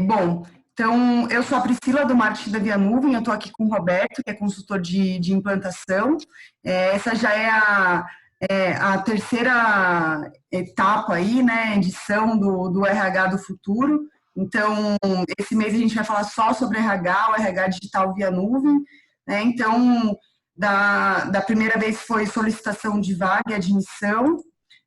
Bom, então, eu sou a Priscila, do marketing da Via Nuvem, eu estou aqui com o Roberto, que é consultor de implantação. Essa já é a terceira etapa aí, né, edição do RH do futuro. Então, esse mês a gente vai falar só sobre RH, o RH digital via nuvem, né? Então, da primeira vez foi solicitação de vaga e admissão,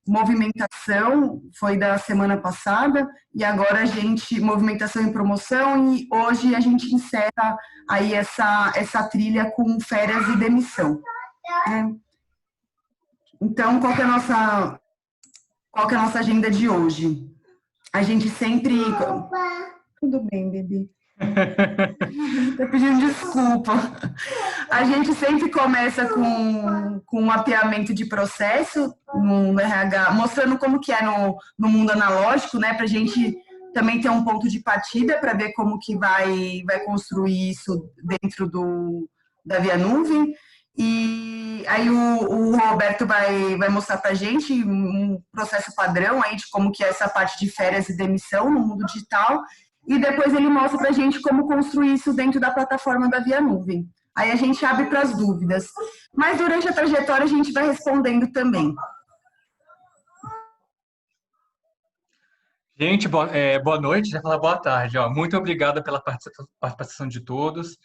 movimentação foi da semana passada, e agora a gente, movimentação e promoção, e hoje a gente encerra aí essa trilha com férias e demissão, né? Então, qual que é a nossa agenda de hoje? A gente sempre... Tudo bem, bebê. Tô pedindo desculpa. A gente sempre começa com um mapeamento de processo no RH, mostrando como que é no mundo analógico, né? Para a gente também ter um ponto de partida para ver como que vai construir isso dentro da Via Nuvem. E aí o Roberto vai mostrar para a gente um processo padrão aí de como que é essa parte de férias e demissão no mundo digital. E depois ele mostra para a gente como construir isso dentro da plataforma da Via Nuvem. Aí a gente abre para as dúvidas. Mas durante a trajetória a gente vai respondendo também. Gente, boa noite, já falar boa tarde. Ó. Muito obrigado pela participação de todos.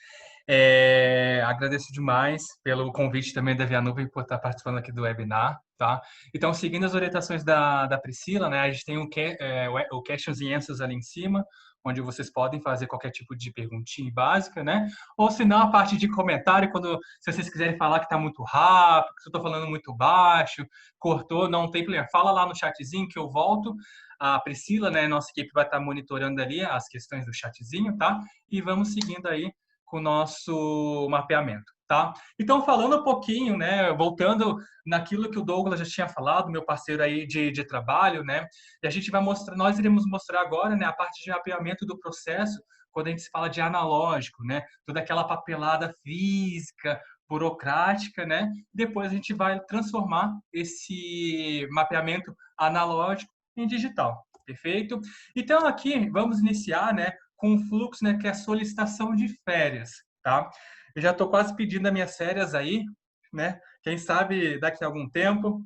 Agradeço demais pelo convite também da Via Nuvem por estar participando aqui do webinar. Tá? Então, seguindo as orientações da Priscila, né, a gente tem o Questions and Answers ali em cima, onde vocês podem fazer qualquer tipo de perguntinha básica, né? Ou se não, a parte de comentário, se vocês quiserem falar que está muito rápido, que eu estou falando muito baixo, cortou, não tem problema. Fala lá no chatzinho que eu volto. A Priscila, né, nossa equipe vai estar monitorando ali as questões do chatzinho, tá? E vamos seguindo aí com o nosso mapeamento, tá? Então, falando um pouquinho, né, voltando naquilo que o Douglas já tinha falado, meu parceiro aí de trabalho, né? E a gente vai mostrar, nós iremos mostrar agora, né, a parte de mapeamento do processo, quando a gente fala de analógico, né? Toda aquela papelada física, burocrática, né? Depois a gente vai transformar esse mapeamento analógico em digital, perfeito? Então aqui vamos iniciar, né, com um fluxo, né, que é a solicitação de férias, tá? Eu já estou quase pedindo as minhas férias aí, né? Quem sabe daqui a algum tempo.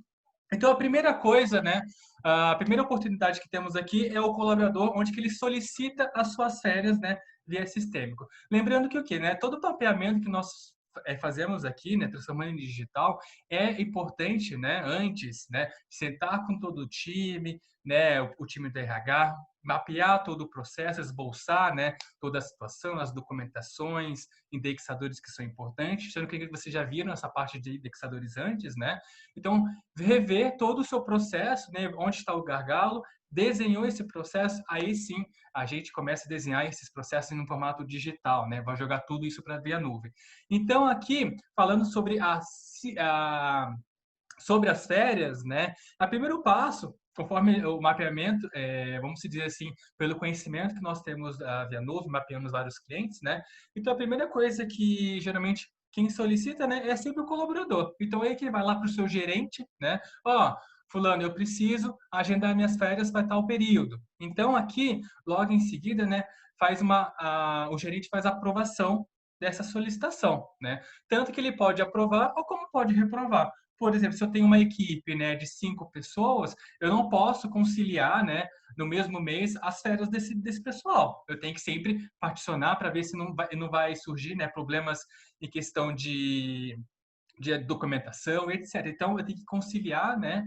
Então a primeira coisa, né, a primeira oportunidade que temos aqui é o colaborador, onde que ele solicita as suas férias, né, via sistêmico. Lembrando que o quê, né? Todo o mapeamento que nós fazemos aqui, né, transformando em digital, é importante, né, antes, né, sentar com todo o time, né, o time do RH, mapear todo o processo, esboçar, né, toda a situação, as documentações, indexadores que são importantes, sendo que vocês já viram essa parte de indexadores antes, né? Então, rever todo o seu processo, né, onde está o gargalo, desenhou esse processo, aí sim a gente começa a desenhar esses processos em um formato digital, né? Vai jogar tudo isso para via nuvem. Então, aqui, falando sobre sobre as férias, né? O primeiro passo, conforme o mapeamento, vamos dizer assim, pelo conhecimento que nós temos da Via Nuvem, mapeamos vários clientes, né? Então, a primeira coisa que geralmente quem solicita, né, é sempre o colaborador. Então, aí que vai lá para o seu gerente, né? Ó, fulano, eu preciso agendar minhas férias para tal período. Então, aqui, logo em seguida, né, o gerente faz a aprovação dessa solicitação, né? Tanto que ele pode aprovar ou como pode reprovar. Por exemplo, se eu tenho uma equipe, né, de 5 pessoas, eu não posso conciliar, né, no mesmo mês as férias desse pessoal. Eu tenho que sempre particionar para ver se não vai surgir, né, problemas em questão de documentação, etc. Então, eu tenho que conciliar, né,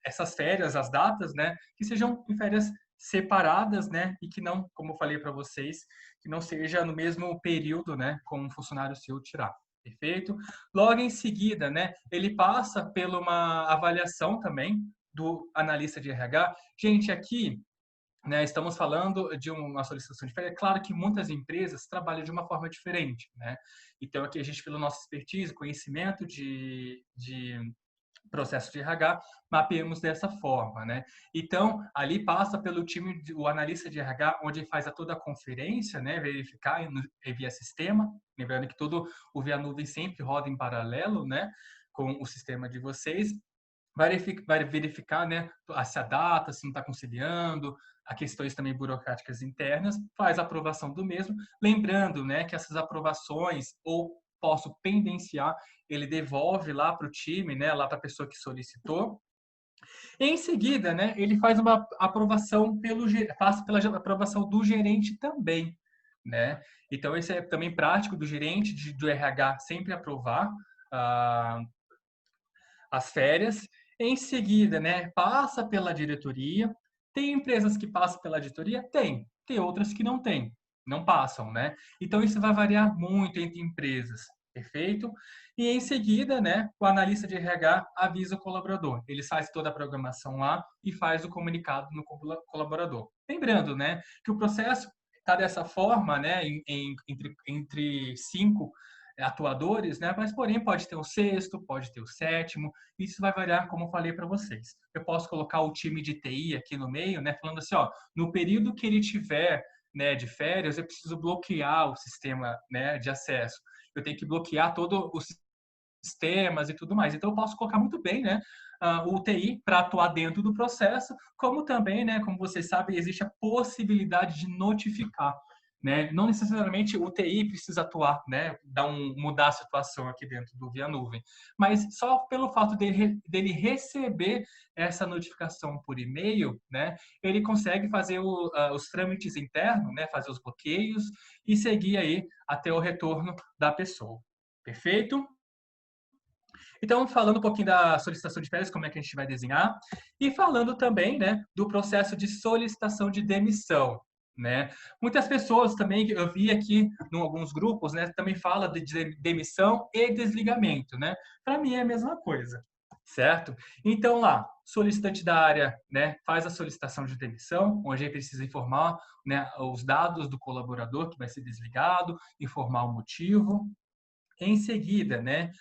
essas férias, as datas, né, que sejam em férias separadas, né, e que não, como eu falei para vocês, que não seja no mesmo período, né, com um funcionário seu tirar. Perfeito? Logo em seguida, né, ele passa por uma avaliação também do analista de RH. Gente, aqui, né, estamos falando de uma solicitação de férias. É claro que muitas empresas trabalham de uma forma diferente, né? Então, aqui a gente, pela nossa expertise, conhecimento de processo de RH, mapeamos dessa forma, né? Então, ali passa pelo time, o analista de RH, onde faz toda a conferência, né? Verificar via sistema, lembrando que todo o Via Nuvem sempre roda em paralelo, né? Com o sistema de vocês. vai verificar, né, se a data, se não está conciliando, a questões também burocráticas internas, faz a aprovação do mesmo, lembrando, né, que essas aprovações ou posso pendenciar, ele devolve lá para o time, né, lá para a pessoa que solicitou. Em seguida, né, ele faz uma aprovação passa pela aprovação do gerente também, né? Então esse é também prático do gerente do RH sempre aprovar as férias. Em seguida, né, passa pela diretoria. Tem empresas que passam pela diretoria? Tem. Tem outras que não tem, não passam, né? Então isso vai variar muito entre empresas, perfeito? E em seguida, né, o analista de RH avisa o colaborador. Ele faz toda a programação lá e faz o comunicado no colaborador. Lembrando, né, que o processo está dessa forma, né, entre 5 atuadores, né? Mas porém pode ter o sexto, pode ter o sétimo, isso vai variar, como eu falei para vocês. Eu posso colocar o time de TI aqui no meio, né? Falando assim, ó, no período que ele tiver, né, de férias, eu preciso bloquear o sistema, né, de acesso. Eu tenho que bloquear todos os sistemas e tudo mais. Então eu posso colocar muito bem, né, o TI para atuar dentro do processo, como também, né, como vocês sabem, existe a possibilidade de notificar. Né? Não necessariamente o TI precisa atuar, né? Mudar a situação aqui dentro do Via Nuvem, mas só pelo fato dele receber essa notificação por e-mail, né? Ele consegue fazer os trâmites internos, né? Fazer os bloqueios e seguir aí até o retorno da pessoa. Perfeito? Então, falando um pouquinho da solicitação de férias, como é que a gente vai desenhar, e falando também, né, do processo de solicitação de demissão, né? Muitas pessoas também, eu vi aqui em alguns grupos, né, também fala de demissão e desligamento, né? Para mim é a mesma coisa, certo? Então, lá, solicitante da área, né, faz a solicitação de demissão, onde ele precisa informar, né, os dados do colaborador que vai ser desligado, informar o motivo. Em seguida, né,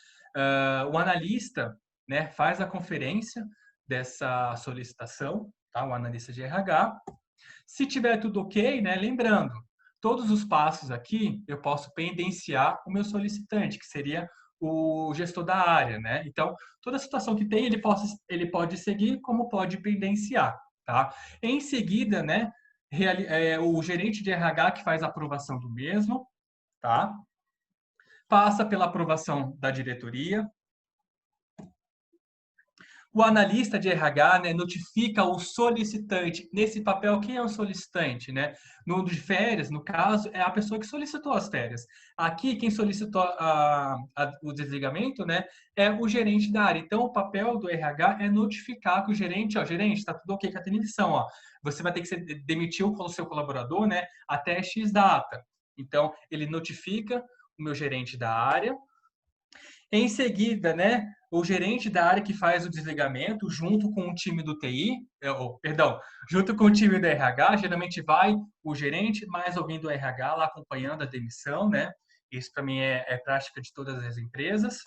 o analista, né, faz a conferência dessa solicitação, tá? O analista de RH. Se tiver tudo ok, né, lembrando, todos os passos aqui eu posso pendenciar o meu solicitante, que seria o gestor da área, né? Então, toda a situação que tem, ele pode seguir como pode pendenciar, tá? Em seguida, né, o gerente de RH que faz a aprovação do mesmo, tá? Passa pela aprovação da diretoria. O analista de RH, né, notifica o solicitante. Nesse papel, quem é o solicitante? Né? No de férias, no caso, é a pessoa que solicitou as férias. Aqui, quem solicitou o desligamento, né, é o gerente da área. Então, o papel do RH é notificar que o gerente, ó, gerente, está tudo ok com a demissão. Ó. Você vai ter que demitir o seu colaborador, né, até X data. Então, ele notifica o meu gerente da área. Em seguida, né, o gerente da área que faz o desligamento, junto com o time do TI, junto com o time do RH, geralmente vai o gerente, mais alguém do RH lá acompanhando a demissão, né? Isso para mim é prática de todas as empresas.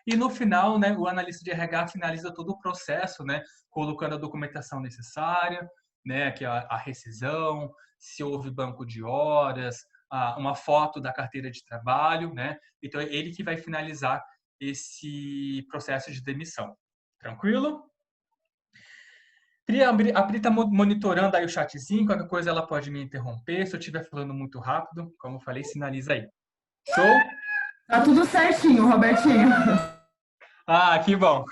E no final, né, o analista de RH finaliza todo o processo, né, colocando a documentação necessária, né, que é a rescisão, se houve banco de horas, uma foto da carteira de trabalho, né? Então é ele que vai finalizar esse processo de demissão. Tranquilo? A Pri está monitorando aí o chatzinho, qualquer coisa ela pode me interromper. Se eu estiver falando muito rápido, como eu falei, sinaliza aí. Show? Tá tudo certinho, Robertinho. Ah, que bom.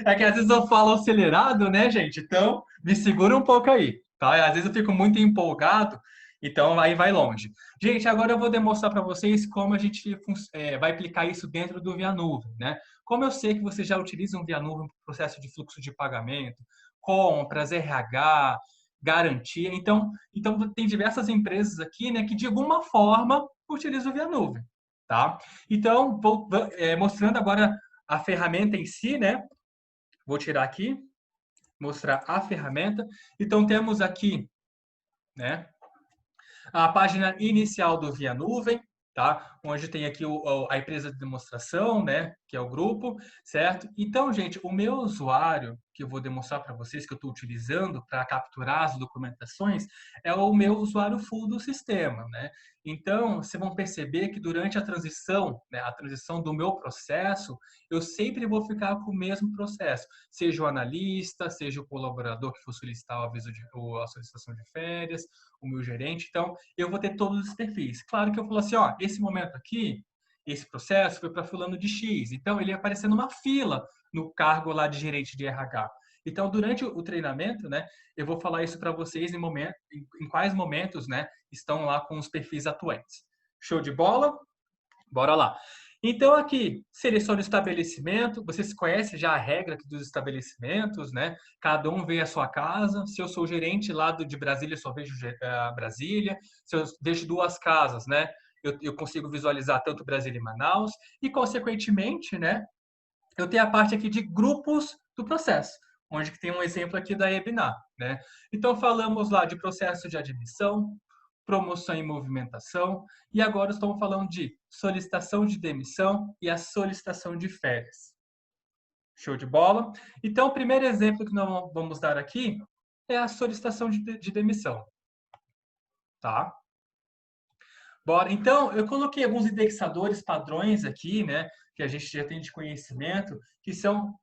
É que às vezes eu falo acelerado, né, gente? Então, me segura um pouco aí, tá? Às vezes eu fico muito empolgado, então aí vai longe. Gente, agora eu vou demonstrar para vocês como a gente vai aplicar isso dentro do Via Nuvem, né? Como eu sei que vocês já utilizam o Via Nuvem no processo de fluxo de pagamento, compras, RH, garantia. Então tem diversas empresas aqui, né, que de alguma forma utilizam o Via Nuvem, tá? Então, vou mostrando agora a ferramenta em si, né? Vou tirar aqui, mostrar a ferramenta. Então, temos aqui, né, a página inicial do Via Nuvem, tá? Onde tem aqui a empresa de demonstração, né? que é o grupo, certo? Então, gente, o meu usuário, que eu vou demonstrar para vocês, que eu estou utilizando para capturar as documentações, é o meu usuário full do sistema, né? Então, vocês vão perceber que durante a transição, né, a transição do meu processo, eu sempre vou ficar com o mesmo processo, seja o analista, seja o colaborador que for solicitar o aviso ou a solicitação de férias, o meu gerente. Então, eu vou ter todos os perfis. Claro que eu falo assim, ó, esse momento aqui, esse processo foi para fulano de X. Então, ele ia aparecer numa fila no cargo lá de gerente de RH. Então, durante o treinamento, né, eu vou falar isso para vocês em quais momentos, né, estão lá com os perfis atuantes. Show de bola? Bora lá. Então, aqui, selecione o estabelecimento. Vocês conhecem já a regra dos estabelecimentos, né? Cada um vê a sua casa. Se eu sou gerente lá de Brasília, eu só vejo Brasília. Se eu vejo duas casas, né? Eu consigo visualizar tanto Brasília e Manaus. E, consequentemente, né? Eu tenho a parte aqui de grupos do processo, onde tem um exemplo aqui da EBNA, né? Então, falamos lá de processo de admissão, promoção e movimentação, e agora estamos falando de solicitação de demissão e a solicitação de férias. Show de bola? Então, o primeiro exemplo que nós vamos dar aqui é a solicitação de demissão. Tá? Bora. Então, eu coloquei alguns indexadores padrões aqui, né, que a gente já tem de conhecimento, que são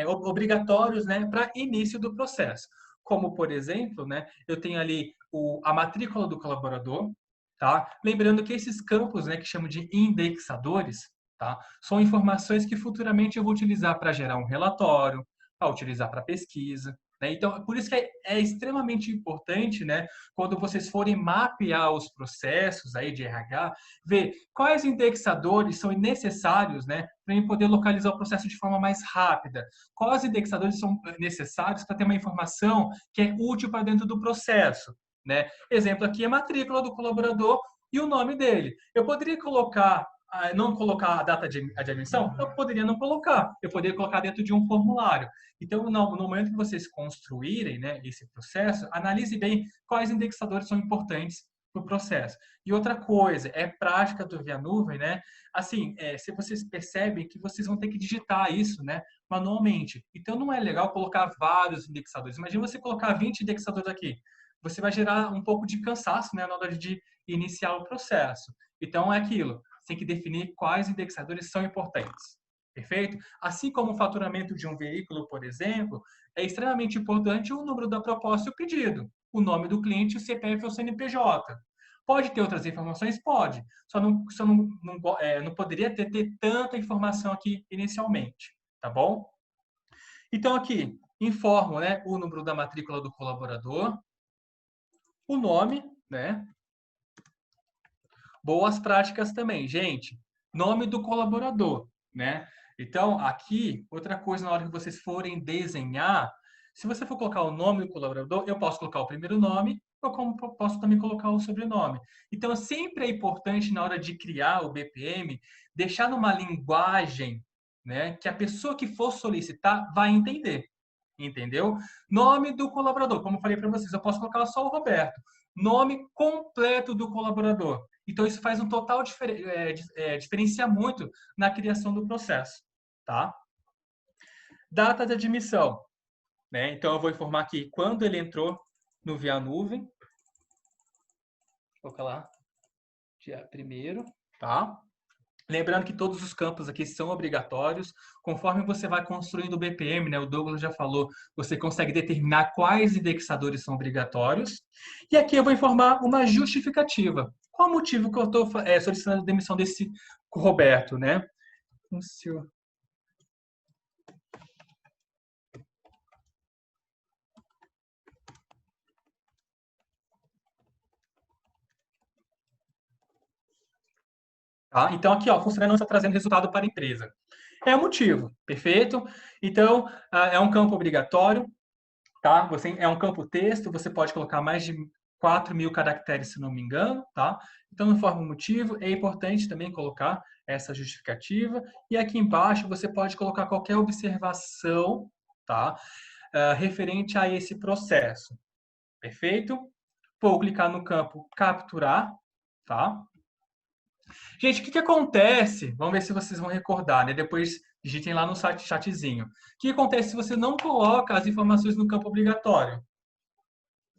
obrigatórios, né, para início do processo. Como, por exemplo, né, eu tenho ali a matrícula do colaborador, tá? Lembrando que esses campos, né, que chamam de indexadores, tá, são informações que futuramente eu vou utilizar para gerar um relatório, para utilizar para pesquisa, né? Então, por isso que é extremamente importante, né, quando vocês forem mapear os processos aí de RH, ver quais indexadores são necessários, né, para eu poder localizar o processo de forma mais rápida. Quais indexadores são necessários para ter uma informação que é útil para dentro do processo, né? Exemplo aqui é a matrícula do colaborador e o nome dele. Eu poderia colocar não colocar a data de admissão? Eu poderia não colocar. Eu poderia colocar dentro de um formulário. Então, no momento que vocês construírem, né, esse processo, analise bem quais indexadores são importantes para o processo. E outra coisa, é prática do Via Nuvem, né? Assim, se vocês percebem que vocês vão ter que digitar isso, né, manualmente. Então, não é legal colocar vários indexadores. Imagina você colocar 20 indexadores aqui. Você vai gerar um pouco de cansaço, né, na hora de iniciar o processo. Então, é aquilo. Você tem que definir quais indexadores são importantes. Perfeito? Assim como o faturamento de um veículo, por exemplo, é extremamente importante o número da proposta e o pedido, o nome do cliente, o CPF ou o CNPJ. Pode ter outras informações? Pode. Só não poderia ter tanta informação aqui inicialmente. Tá bom? Então, aqui, informo, né, o número da matrícula do colaborador, o nome, né? Boas práticas também, gente. Nome do colaborador, né? Então, aqui, outra coisa, na hora que vocês forem desenhar, se você for colocar o nome do colaborador, eu posso colocar o primeiro nome, ou como posso também colocar o sobrenome. Então, sempre é importante, na hora de criar o BPM, deixar numa linguagem, né, que a pessoa que for solicitar vai entender. Entendeu? Nome do colaborador, como eu falei para vocês, eu posso colocar só o Roberto. Nome completo do colaborador. Então, isso faz um total diferencia muito na criação do processo, tá? Data de admissão, né? Então, eu vou informar aqui quando ele entrou no Via Nuvem. Vou colocar lá, dia 1º, tá? Lembrando que todos os campos aqui são obrigatórios. Conforme você vai construindo o BPM, né, o Douglas já falou, você consegue determinar quais indexadores são obrigatórios. E aqui eu vou informar uma justificativa. Qual o motivo que eu estou solicitando a demissão desse Roberto, né? Tá? Então, aqui, ó, funcionário não está trazendo resultado para a empresa. É o motivo, perfeito? Então, é um campo obrigatório, tá? É um campo texto, você pode colocar mais de 4.000 caracteres, se não me engano, tá? Então, no forma motivo, é importante também colocar essa justificativa. E aqui embaixo, você pode colocar qualquer observação, tá? Referente a esse processo, perfeito? Vou clicar no campo capturar, tá? Gente, o que acontece? Vamos ver se vocês vão recordar, né? Depois digitem lá no chatzinho. O que acontece se você não coloca as informações no campo obrigatório?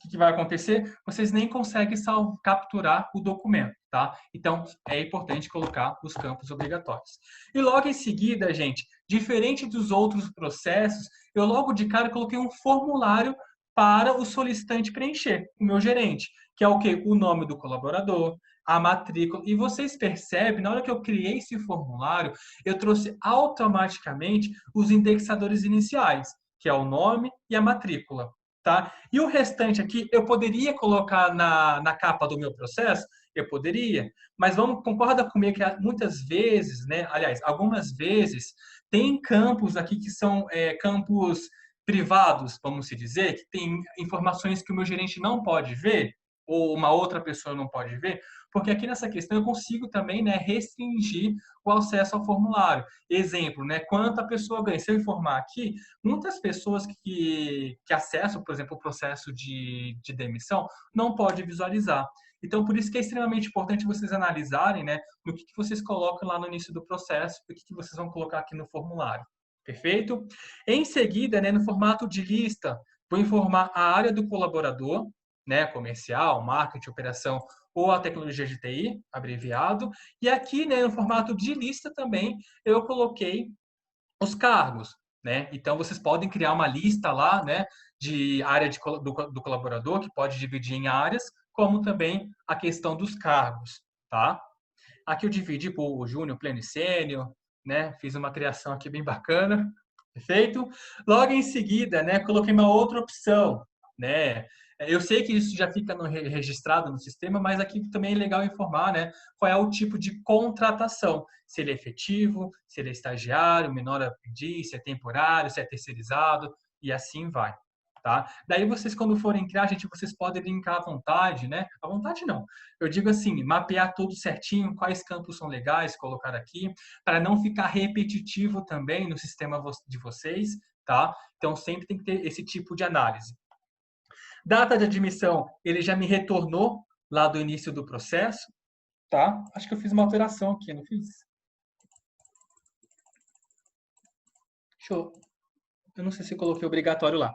O que vai acontecer? Vocês nem conseguem capturar o documento, tá? Então, é importante colocar os campos obrigatórios. E logo em seguida, gente, diferente dos outros processos, eu logo de cara coloquei um formulário para o solicitante preencher, o meu gerente, que é o quê? O nome do colaborador, a matrícula. E vocês percebem, na hora que eu criei esse formulário, eu trouxe automaticamente os indexadores iniciais, que é o nome e a matrícula. Tá? E o restante aqui, eu poderia colocar na capa do meu processo? Eu poderia, mas concorda comigo que muitas vezes, né? Aliás, algumas vezes, tem campos aqui que são campos privados, vamos se dizer, que tem informações que o meu gerente não pode ver, ou uma outra pessoa não pode ver, porque aqui nessa questão eu consigo também, né, restringir o acesso ao formulário. Exemplo, né, quanto a pessoa ganha. Se eu informar aqui, muitas pessoas que acessam, por exemplo, o processo de demissão, não pode visualizar. Então, por isso que é extremamente importante vocês analisarem, né, no que vocês colocam lá no início do processo e o que vocês vão colocar aqui no formulário. Perfeito? Em seguida, né, no formato de lista, vou informar a área do colaborador, né, comercial, marketing, operação ou a tecnologia de TI, abreviado. E aqui, né, no formato de lista também, eu coloquei os cargos, né? Então, vocês podem criar uma lista lá, né, de área do colaborador, que pode dividir em áreas, como também a questão dos cargos, tá? Aqui eu dividi por júnior, pleno e sênior, né? Fiz uma criação aqui bem bacana, perfeito? Logo em seguida, né, coloquei uma outra opção, né? Eu sei que isso já fica registrado no sistema, mas aqui também é legal informar, né, qual é o tipo de contratação. Se ele é efetivo, se ele é estagiário, menor aprendiz, se é temporário, se é terceirizado, e assim vai. Tá? Daí vocês, quando forem criar, gente, vocês podem linkar à vontade, né? À vontade não. Eu digo assim, mapear tudo certinho, quais campos são legais, colocar aqui, para não ficar repetitivo também no sistema de vocês, tá? Então, sempre tem que ter esse tipo de análise. Data de admissão, ele já me retornou lá do início do processo, tá? Acho que eu fiz uma alteração aqui, não fiz? Eu não sei se eu coloquei obrigatório lá.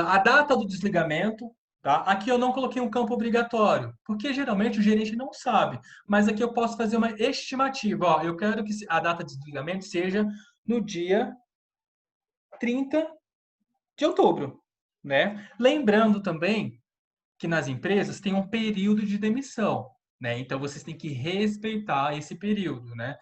A data do desligamento, tá? Aqui eu não coloquei um campo obrigatório, porque geralmente o gerente não sabe. Mas aqui eu posso fazer uma estimativa. Ó, eu quero que a data de desligamento seja no dia 30 de outubro, né? Lembrando também que nas empresas tem um período de demissão, né? Então vocês têm que respeitar esse período, né?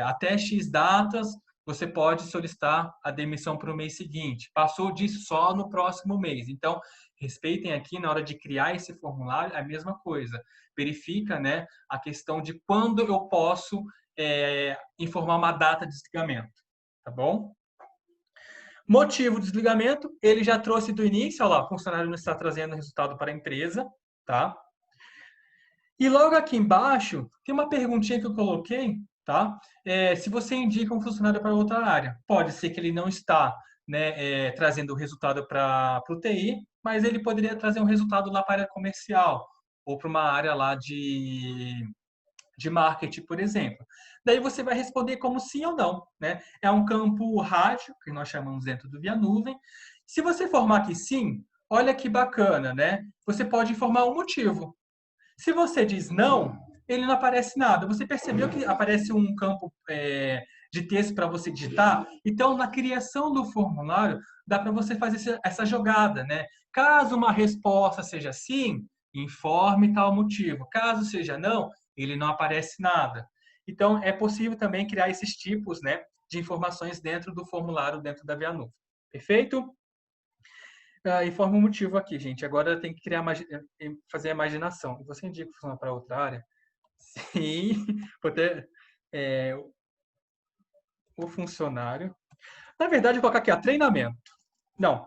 Até X datas você pode solicitar a demissão para o mês seguinte. Passou disso só no próximo mês. Então respeitem aqui na hora de criar esse formulário a mesma coisa. Verifica, né, a questão de quando eu posso informar uma data de desligamento, tá bom? Motivo do desligamento, ele já trouxe do início, olha lá, o funcionário não está trazendo resultado para a empresa, tá? E logo aqui embaixo, tem uma perguntinha que eu coloquei, tá? Se você indica um funcionário para outra área, pode ser que ele não está, né, trazendo o resultado para o TI, mas ele poderia trazer um resultado lá para a área comercial, ou para uma área lá de marketing, por exemplo. Daí você vai responder como sim ou não, né? É um campo rádio, que nós chamamos dentro do Via Nuvem. Se você formar que sim, olha que bacana, né? Você pode informar um motivo. Se você diz não, ele não aparece nada. Você percebeu que aparece um campo de texto para você digitar? Então, na criação do formulário, dá para você fazer essa jogada, né? Caso uma resposta seja sim, informe tal motivo. Caso seja não, ele não aparece nada. Então, é possível também criar esses tipos, né, de informações dentro do formulário, dentro da Via Nuvem. Perfeito? Informa o motivo aqui, gente. Agora tem que criar, fazer a imaginação. E você indica funcionar para outra área? Sim, é, o funcionário. Na verdade, vou colocar aqui, ó, treinamento. Não,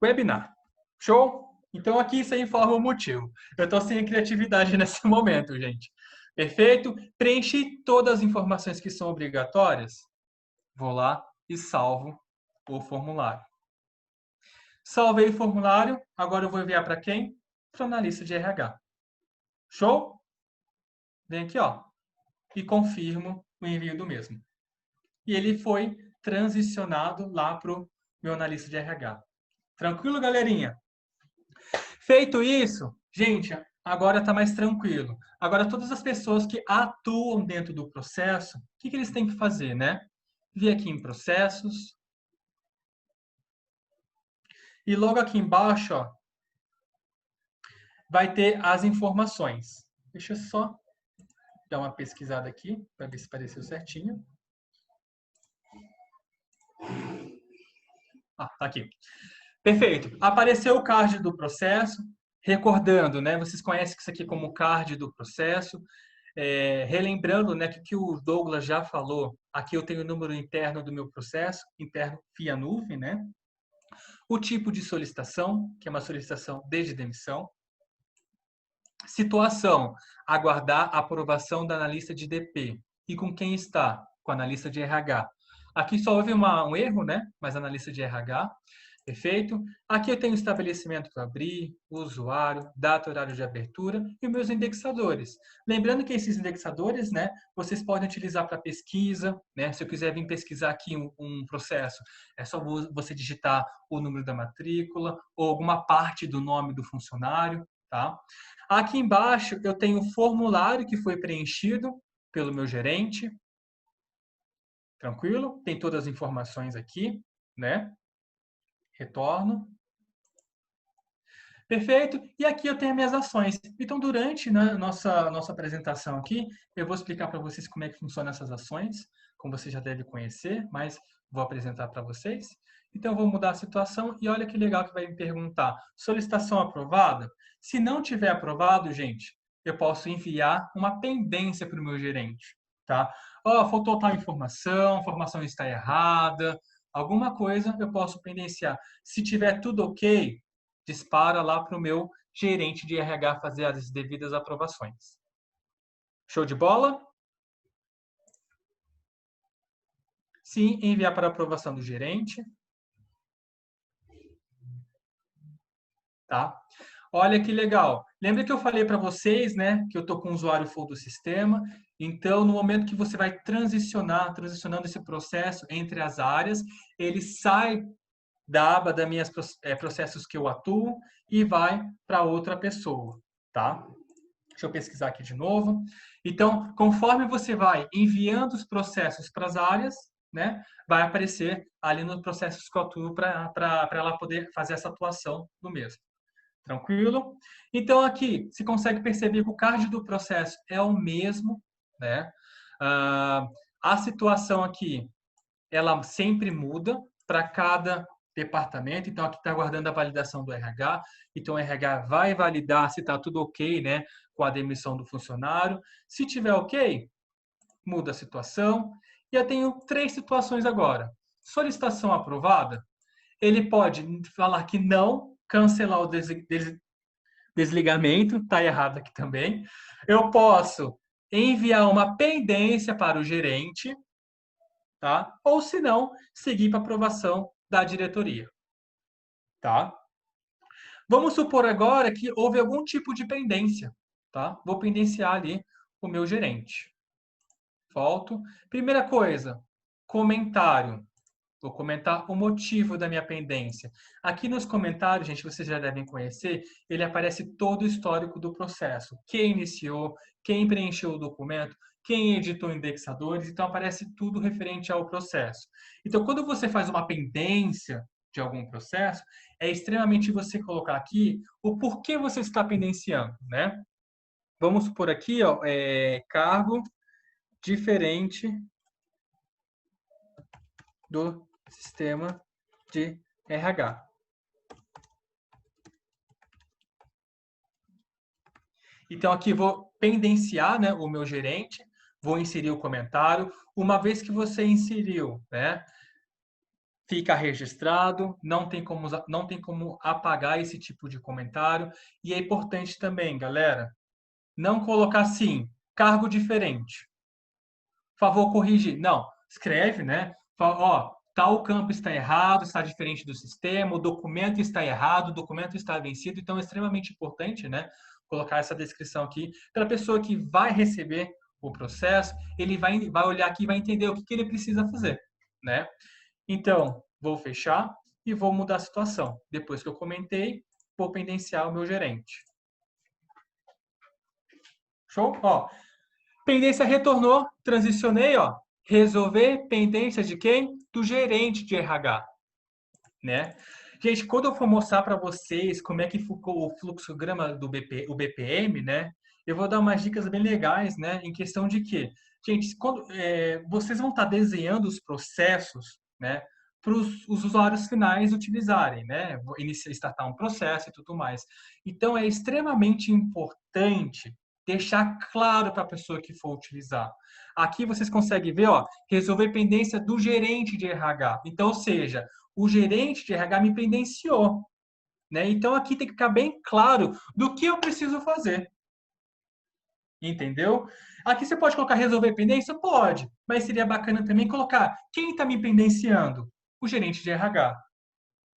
webinar. Show? Então, aqui isso aí informa o motivo. Eu estou sem criatividade nesse momento, gente. Perfeito? Preenchi todas as informações que são obrigatórias. Vou lá e salvo o formulário. Salvei o formulário, agora eu vou enviar para quem? Para o analista de RH. Show? venho aqui, ó, e confirmo o envio do mesmo. E ele foi transicionado lá para o meu analista de RH. Tranquilo, galerinha? Feito isso, gente, agora está mais tranquilo. Agora, todas as pessoas que atuam dentro do processo, o que eles têm que fazer, né? Vir aqui em processos. E logo aqui embaixo, ó, vai ter as informações. Deixa eu só dar uma pesquisada aqui, para ver se apareceu certinho. Ah, tá aqui. Perfeito. Apareceu o card do processo. Recordando, né? Vocês conhecem isso aqui como card do processo. Relembrando, né, que o Douglas já falou, aqui eu tenho o número interno do meu processo, interno via nuvem, né? O tipo de solicitação, que é uma solicitação desde demissão. Situação, aguardar a aprovação da analista de DP. E com quem está? Com a analista de RH. Aqui só houve um erro, né? Mas analista de RH. Perfeito? Aqui eu tenho o estabelecimento para abrir, o usuário, data, horário de abertura e os meus indexadores. Lembrando que esses indexadores, né, vocês podem utilizar para pesquisa, né? Se eu quiser vir pesquisar aqui um processo, é só você digitar o número da matrícula ou alguma parte do nome do funcionário, tá? Aqui embaixo eu tenho o formulário que foi preenchido pelo meu gerente. Tranquilo? Tem todas as informações aqui, né? Retorno. Perfeito. E aqui eu tenho as minhas ações. Então, durante, né, nossa apresentação aqui, eu vou explicar para vocês como é que funcionam essas ações, como você já deve conhecer, mas vou apresentar para vocês. Então, eu vou mudar a situação e olha que legal que vai me perguntar. Solicitação aprovada? Se não tiver aprovado, gente, eu posso enviar uma pendência para o meu gerente. Tá? Faltou tal informação, a informação está errada, alguma coisa eu posso pendenciar. Se tiver tudo ok, dispara lá para o meu gerente de RH fazer as devidas aprovações. Show de bola? Sim, enviar para aprovação do gerente. Tá? Olha que legal. Lembra que eu falei para vocês, né, que eu estou com o usuário full do sistema. Então, no momento que você vai transicionando esse processo entre as áreas, ele sai da aba da minhas processos que eu atuo e vai para outra pessoa, tá? Deixa eu pesquisar aqui de novo. Então, conforme você vai enviando os processos para as áreas, né, vai aparecer ali nos processos que eu atuo para ela poder fazer essa atuação do mesmo. Tranquilo? Então, aqui, se consegue perceber que o card do processo é o mesmo, né? A situação aqui, ela sempre muda para cada departamento. Então, aqui está aguardando a validação do RH. Então, o RH vai validar se está tudo ok, né, com a demissão do funcionário. Se tiver ok, muda a situação. E eu tenho 3 situações agora. Solicitação aprovada, ele pode falar que não, cancelar o desligamento, está errado aqui também. Eu posso enviar uma pendência para o gerente, tá? Ou se não, seguir para aprovação da diretoria, tá? Vamos supor agora que houve algum tipo de pendência, tá? Vou pendenciar ali o meu gerente. Volto. Primeira coisa, comentário. Vou comentar o motivo da minha pendência. Aqui nos comentários, gente, vocês já devem conhecer, ele aparece todo o histórico do processo. Quem iniciou, quem preencheu o documento, quem editou indexadores, então aparece tudo referente ao processo. Então, quando você faz uma pendência de algum processo, é extremamente você colocar aqui o porquê você está pendenciando, né? Vamos supor aqui, ó, cargo diferente do sistema de RH. Então, aqui vou pendenciar, né, o meu gerente, vou inserir o comentário. Uma vez que você inseriu, né, fica registrado, não tem como apagar esse tipo de comentário. E é importante também, galera, não colocar assim, cargo diferente. Favor corrigir. Não, escreve, né? Fala, tal campo está errado, está diferente do sistema, o documento está errado, o documento está vencido. Então, é extremamente importante, né? colocar essa descrição aqui para a pessoa que vai receber o processo, ele vai olhar aqui e vai entender o que ele precisa fazer, né? Então, vou fechar e vou mudar a situação. Depois que eu comentei, vou pendenciar o meu gerente. Show? Ó, pendência retornou, transicionei, ó. Resolver pendência de quem? Do gerente de RH, né? Gente, quando eu for mostrar para vocês como é que ficou o fluxograma do o BPM, né? Eu vou dar umas dicas bem legais, né? Em questão de que, gente, quando vocês vão estar desenhando os processos, né? Para os usuários finais utilizarem, né? Startar um processo e tudo mais. Então, é extremamente importante deixar claro para a pessoa que for utilizar. Aqui vocês conseguem ver, ó, resolver pendência do gerente de RH. Então, ou seja, o gerente de RH me pendenciou, né? Então, aqui tem que ficar bem claro do que eu preciso fazer. Entendeu? Aqui você pode colocar resolver pendência? Pode, mas seria bacana também colocar quem está me pendenciando? O gerente de RH.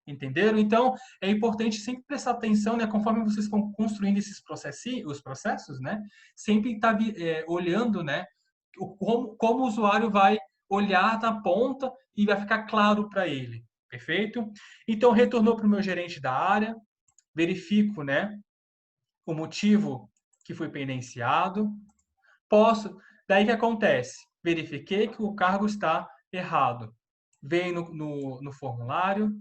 Entenderam? Então, é importante sempre prestar atenção, né? Conforme vocês vão construindo os processos, né? Sempre estar olhando, né? Como o usuário vai olhar na ponta e vai ficar claro para ele. Perfeito? Então, retornou para o meu gerente da área, verifico, né? O motivo que foi pendenciado. Daí que acontece? Verifiquei que o cargo está errado. Venho no formulário,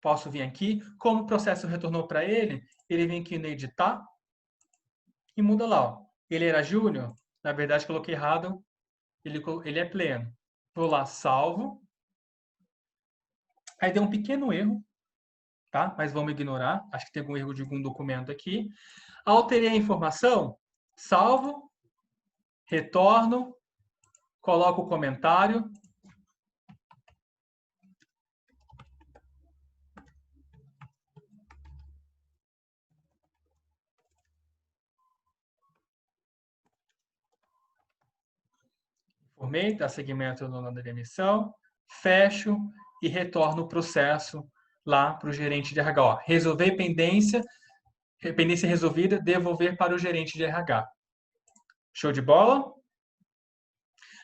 posso vir aqui, como o processo retornou para ele, ele vem aqui no editar e muda lá. Ó. Ele era júnior, na verdade coloquei errado, ele é pleno. Vou lá, salvo. Aí deu um pequeno erro, tá? Mas vamos ignorar, acho que tem algum erro de algum documento aqui. Alterei a informação, salvo, retorno, coloco o comentário. Informei, dá seguimento no nome da demissão, fecho e retorno o processo lá para o gerente de RH. Ó, resolver pendência resolvida, devolver para o gerente de RH. Show de bola?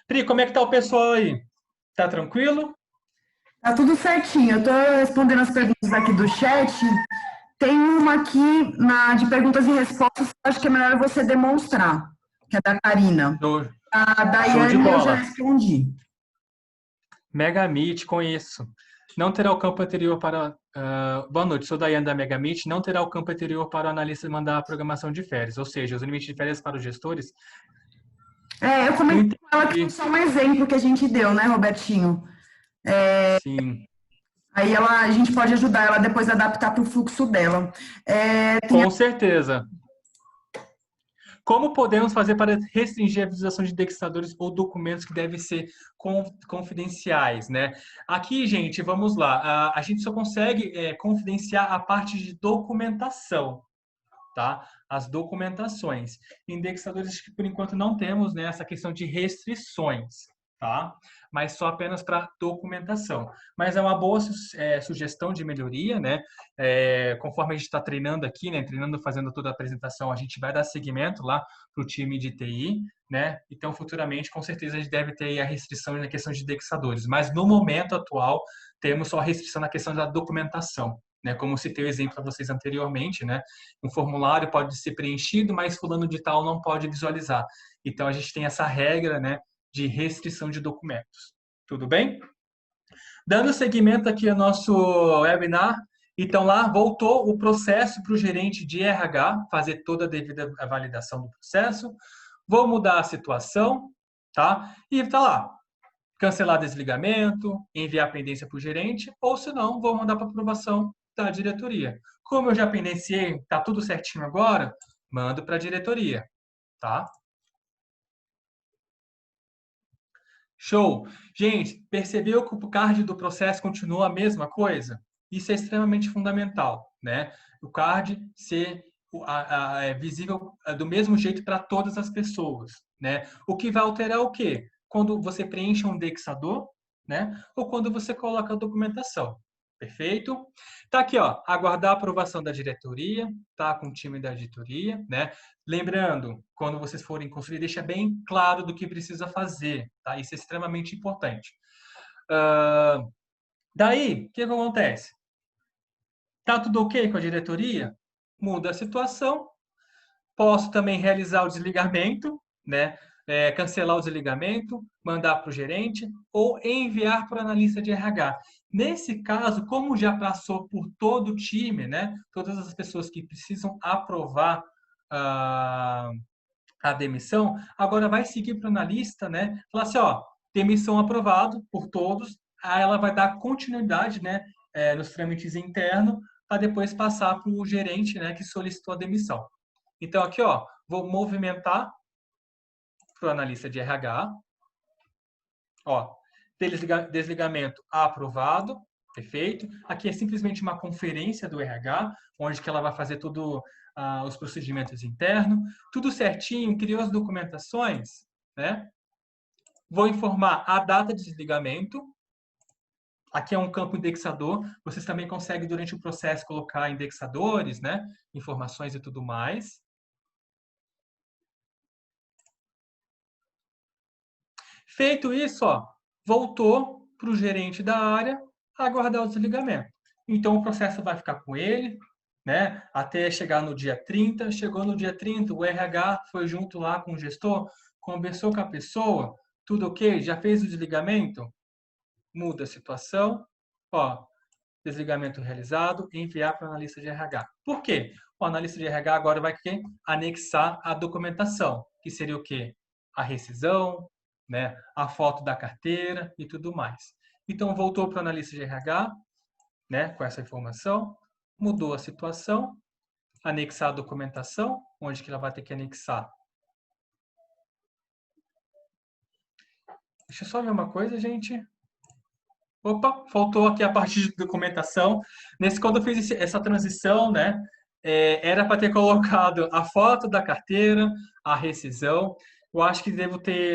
Pri, como é que tá o pessoal aí? Tá tranquilo? Tá tudo certinho. Eu tô respondendo as perguntas aqui do chat. Tem uma aqui de perguntas e respostas que eu acho que é melhor você demonstrar, que é da Karina. Show, A show de Daiane eu já bola. respondi. Megamit, conheço. Não terá o campo anterior para... boa noite, sou Daiane da Megamit. Não terá o campo anterior para o analista mandar a programação de férias. Ou seja, os limites de férias para os gestores. Eu Não comentei com ela que foi entendi. só um exemplo que a gente deu, né, Robertinho? Sim, Aí a gente pode ajudar ela depois a adaptar para o fluxo dela. com certeza. Como podemos fazer para restringir a visualização de indexadores ou documentos que devem ser confidenciais, né? Aqui, gente, vamos lá. A gente só consegue confidenciar a parte de documentação, tá? As documentações. Indexadores que, por enquanto, não temos, né, essa questão de restrições, tá? Mas só apenas para documentação. Mas é uma boa sugestão de melhoria, né? Conforme a gente está treinando aqui, né? Treinando, fazendo toda a apresentação, a gente vai dar seguimento lá para o time de TI, né? Então, futuramente, com certeza, a gente deve ter a restrição na questão de indexadores. Mas, no momento atual, temos só a restrição na questão da documentação, né? Como citei o exemplo para vocês anteriormente, né? Um formulário pode ser preenchido, mas fulano de tal não pode visualizar. Então, a gente tem essa regra, né, de restrição de documentos. Tudo bem? Dando seguimento aqui ao nosso webinar, então lá voltou o processo para o gerente de RH fazer toda a devida validação do processo. Vou mudar a situação, tá? E tá lá, cancelar desligamento, enviar a pendência para o gerente, ou se não, vou mandar para aprovação da diretoria. Como eu já pendenciei, tá tudo certinho agora, mando para a diretoria, tá? Show! Gente, percebeu que o card do processo continua a mesma coisa? Isso é extremamente fundamental, né? O card ser visível do mesmo jeito para todas as pessoas, né? O que vai alterar é o quê? Quando você preenche um indexador, né? Ou quando você coloca a documentação, Perfeito? Tá aqui, ó, aguardar a aprovação da diretoria, tá com o time da diretoria, né? Lembrando, quando vocês forem construir, deixa bem claro do que precisa fazer, tá? Isso é extremamente importante. Daí, o que acontece? Tá tudo ok com a diretoria? Muda a situação. Posso também realizar o desligamento, né? Cancelar o desligamento, mandar para o gerente ou enviar para o analista de RH. Nesse caso, como já passou por todo o time, né? Todas as pessoas que precisam aprovar a demissão, agora vai seguir para o analista, né? Falar assim, ó, demissão aprovado por todos, aí ela vai dar continuidade, né? Nos trâmites internos, para depois passar para o gerente, né? Que solicitou a demissão. Então, aqui, ó, vou movimentar para o analista de RH. Ó, desligamento aprovado, perfeito. Aqui é simplesmente uma conferência do RH, onde que ela vai fazer tudo os procedimentos internos, tudo certinho, criou as documentações, né? Vou informar a data de desligamento. Aqui é um campo indexador. Vocês também conseguem, durante o processo, colocar indexadores, né? Informações e tudo mais. Feito isso, ó, voltou para o gerente da área aguardar o desligamento. Então, o processo vai ficar com ele, né, até chegar no dia 30. Chegou no dia 30, o RH foi junto lá com o gestor, conversou com a pessoa, tudo ok? Já fez o desligamento? Muda a situação. Ó, desligamento realizado, enviar para o analista de RH. Por quê? O analista de RH agora vai anexar a documentação, que seria o quê? A rescisão, né? A foto da carteira e tudo mais. Então, voltou para o analista de RH, né? Com essa informação, mudou a situação, anexar a documentação, onde que ela vai ter que anexar. Deixa eu só ver uma coisa, gente. Opa, faltou aqui a parte de documentação. Quando eu fiz essa transição, né, era para ter colocado a foto da carteira, a rescisão. Eu acho que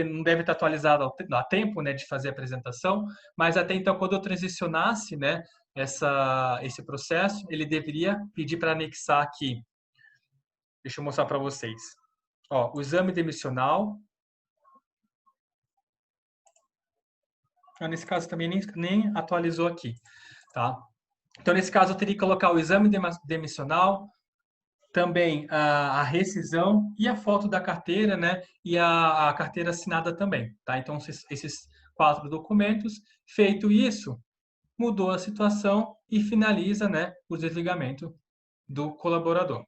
não deve estar atualizado a tempo, né, de fazer a apresentação, mas até então, quando eu transicionasse, né, esse processo, ele deveria pedir para anexar aqui. Deixa eu mostrar para vocês. Ó, o exame demissional. Nesse caso também nem atualizou aqui, tá? Então, nesse caso, eu teria que colocar o exame demissional, também a rescisão e a foto da carteira, né? E a carteira assinada também, tá? Então, esses 4 documentos. Feito isso, mudou a situação e finaliza, né, o desligamento do colaborador.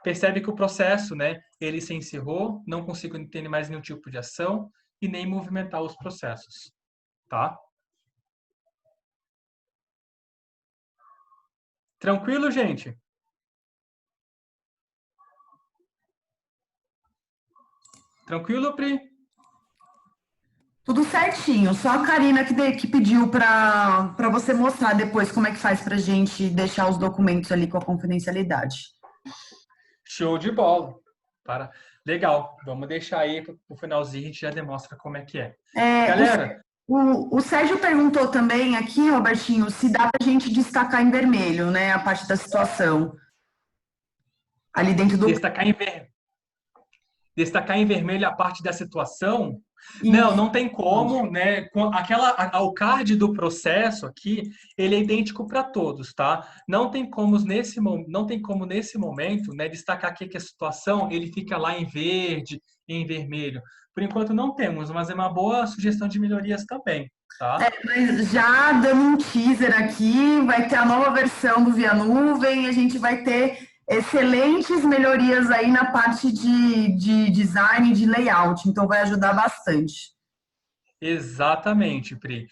Percebe que o processo, né, ele se encerrou, não consigo ter mais nenhum tipo de ação e nem movimentar os processos, tá? Tranquilo, gente? Tranquilo, Pri? Tudo certinho, só a Karina que pediu para você mostrar depois como é que faz para a gente deixar os documentos ali com a confidencialidade. Show de bola. Legal, vamos deixar aí para o finalzinho, a gente já demonstra como é que é. Galera... O Sérgio perguntou também aqui, Robertinho, se dá para a gente destacar em vermelho, né, a parte da situação. Ali dentro do... Destacar em vermelho a parte da situação? Isso. Não tem como, né? O card do processo aqui, ele é idêntico para todos, tá? Não tem como nesse momento, né, destacar aqui que a situação ele fica lá em verde, em vermelho. Por enquanto não temos, mas é uma boa sugestão de melhorias também, tá? Mas já dando um teaser aqui, vai ter a nova versão do Via Nuvem, a gente vai ter excelentes melhorias aí na parte de design e de layout, então vai ajudar bastante. Exatamente, Pri.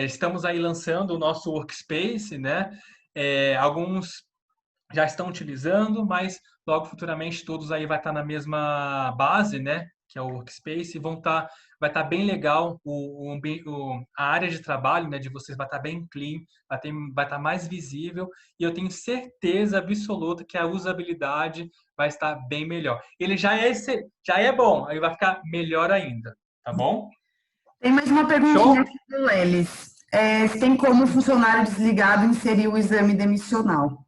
Estamos aí lançando o nosso Workspace, né? Alguns já estão utilizando, mas logo futuramente todos aí vai estar na mesma base, né? Que é o Workspace, e vai estar bem legal a área de trabalho, né? De vocês vai estar bem clean, vai estar mais visível, e eu tenho certeza absoluta que a usabilidade vai estar bem melhor. Ele já é bom, aí vai ficar melhor ainda, tá bom? Tem mais uma perguntinha aqui do Elis. Se tem como o funcionário desligado inserir o exame demissional.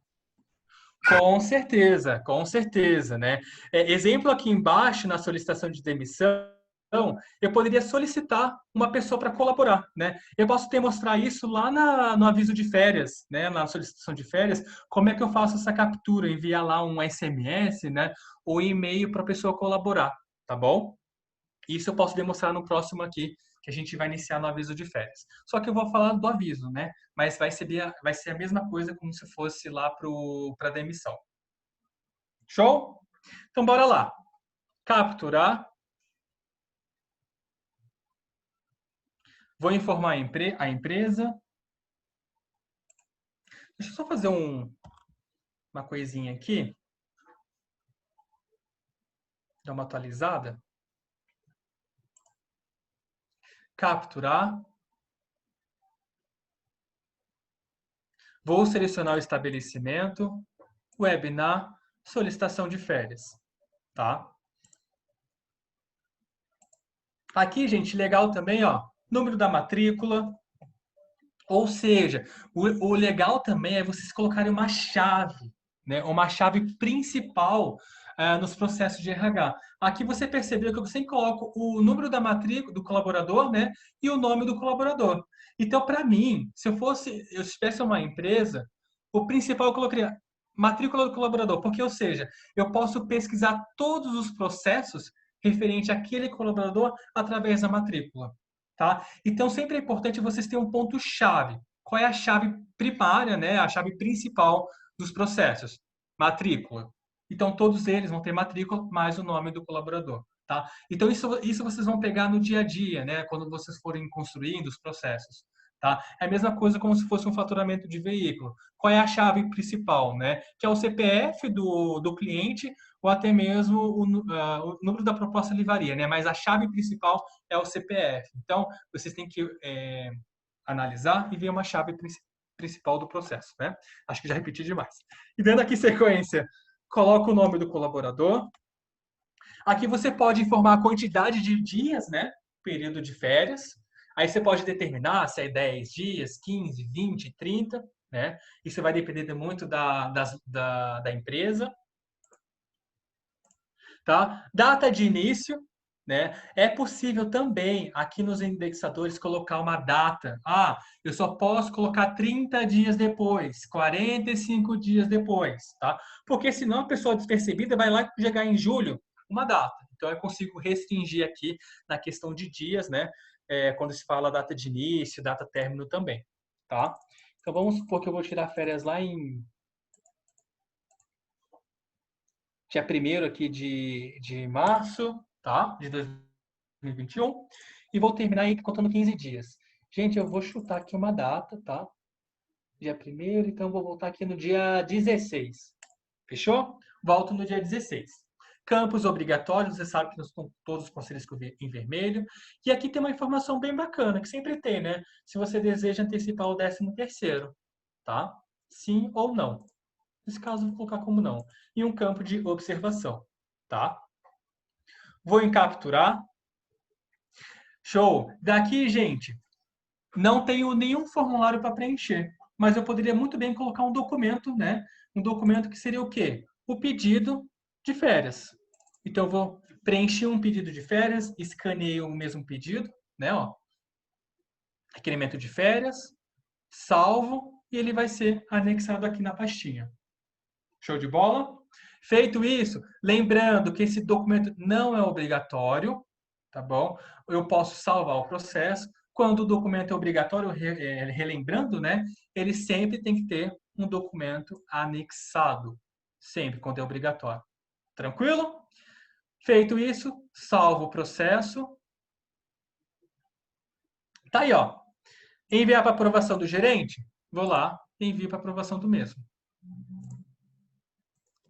Com certeza, né? Exemplo aqui embaixo, na solicitação de demissão, eu poderia solicitar uma pessoa para colaborar, né? Eu posso demonstrar isso lá no aviso de férias, né? Na solicitação de férias, como é que eu faço essa captura? Enviar lá um SMS, né? Ou e-mail para a pessoa colaborar, tá bom? Isso eu posso demonstrar no próximo aqui, que a gente vai iniciar no aviso de férias. Só que eu vou falar do aviso, né? Mas vai ser a mesma coisa como se fosse lá para a demissão. Show? Então, bora lá. Capturar. Vou informar a empresa. Deixa eu só fazer uma coisinha aqui. Dar uma atualizada. Capturar. Vou selecionar o estabelecimento. Webinar. Solicitação de férias. Tá? Aqui, gente, legal também, ó. Número da matrícula. Ou seja, o legal também é vocês colocarem uma chave, né? Uma chave principal nos processos de RH. Aqui você percebeu que eu sempre coloco o número da matrícula do colaborador, né? E o nome do colaborador. Então, para mim, se eu tivesse uma empresa, o principal eu colocaria matrícula do colaborador, porque, ou seja, eu posso pesquisar todos os processos referente àquele colaborador através da matrícula. Tá? Então, sempre é importante vocês terem um ponto-chave. Qual é a chave primária, né? A chave principal dos processos? Matrícula. Então, todos eles vão ter matrícula mais o nome do colaborador. Tá? Então, isso vocês vão pegar no dia a dia, né? Quando vocês forem construindo os processos. Tá? É a mesma coisa como se fosse um faturamento de veículo. Qual é a chave principal, né? Que é o CPF do cliente ou até mesmo o número da proposta ele varia, né? Mas a chave principal é o CPF. Então, vocês têm que analisar e ver uma chave principal do processo, né? Acho que já repeti demais. E dando aqui sequência, coloca o nome do colaborador. Aqui você pode informar a quantidade de dias, né? Período de férias. Aí você pode determinar se é 10 dias, 15, 20, 30, né? Isso vai depender muito da empresa. Tá? Data de início, né? É possível também, aqui nos indexadores, colocar uma data. Ah, eu só posso colocar 30 dias depois, 45 dias depois, tá? Porque senão a pessoa despercebida vai lá chegar em julho, uma data. Então, eu consigo restringir aqui na questão de dias, né? Quando se fala data de início, data término também, tá? Então, vamos supor que eu vou tirar férias lá em dia 1º aqui de março, tá? De 2021. E vou terminar aí contando 15 dias. Gente, eu vou chutar aqui uma data, tá? Dia 1º, então vou voltar aqui no dia 16. Fechou? Volto no dia 16. Campos obrigatórios, você sabe que estão todos com asterisco em vermelho. E aqui tem uma informação bem bacana, que sempre tem, né? Se você deseja antecipar o 13º, tá? Sim ou não. Nesse caso, vou colocar como não. E um campo de observação, tá? Vou em capturar. Show! Daqui, gente, não tenho nenhum formulário para preencher, mas eu poderia muito bem colocar um documento, né? Um documento que seria o quê? O pedido de férias. Então, eu vou preencher um pedido de férias, escaneio o mesmo pedido, né? Ó, requerimento de férias, salvo, e ele vai ser anexado aqui na pastinha. Show de bola? Feito isso, lembrando que esse documento não é obrigatório, tá bom? Eu posso salvar o processo. Quando o documento é obrigatório, relembrando, né? Ele sempre tem que ter um documento anexado. Sempre, quando é obrigatório. Tranquilo? Feito isso, salvo o processo. Tá aí, ó. Enviar para aprovação do gerente? Vou lá e envio para aprovação do mesmo.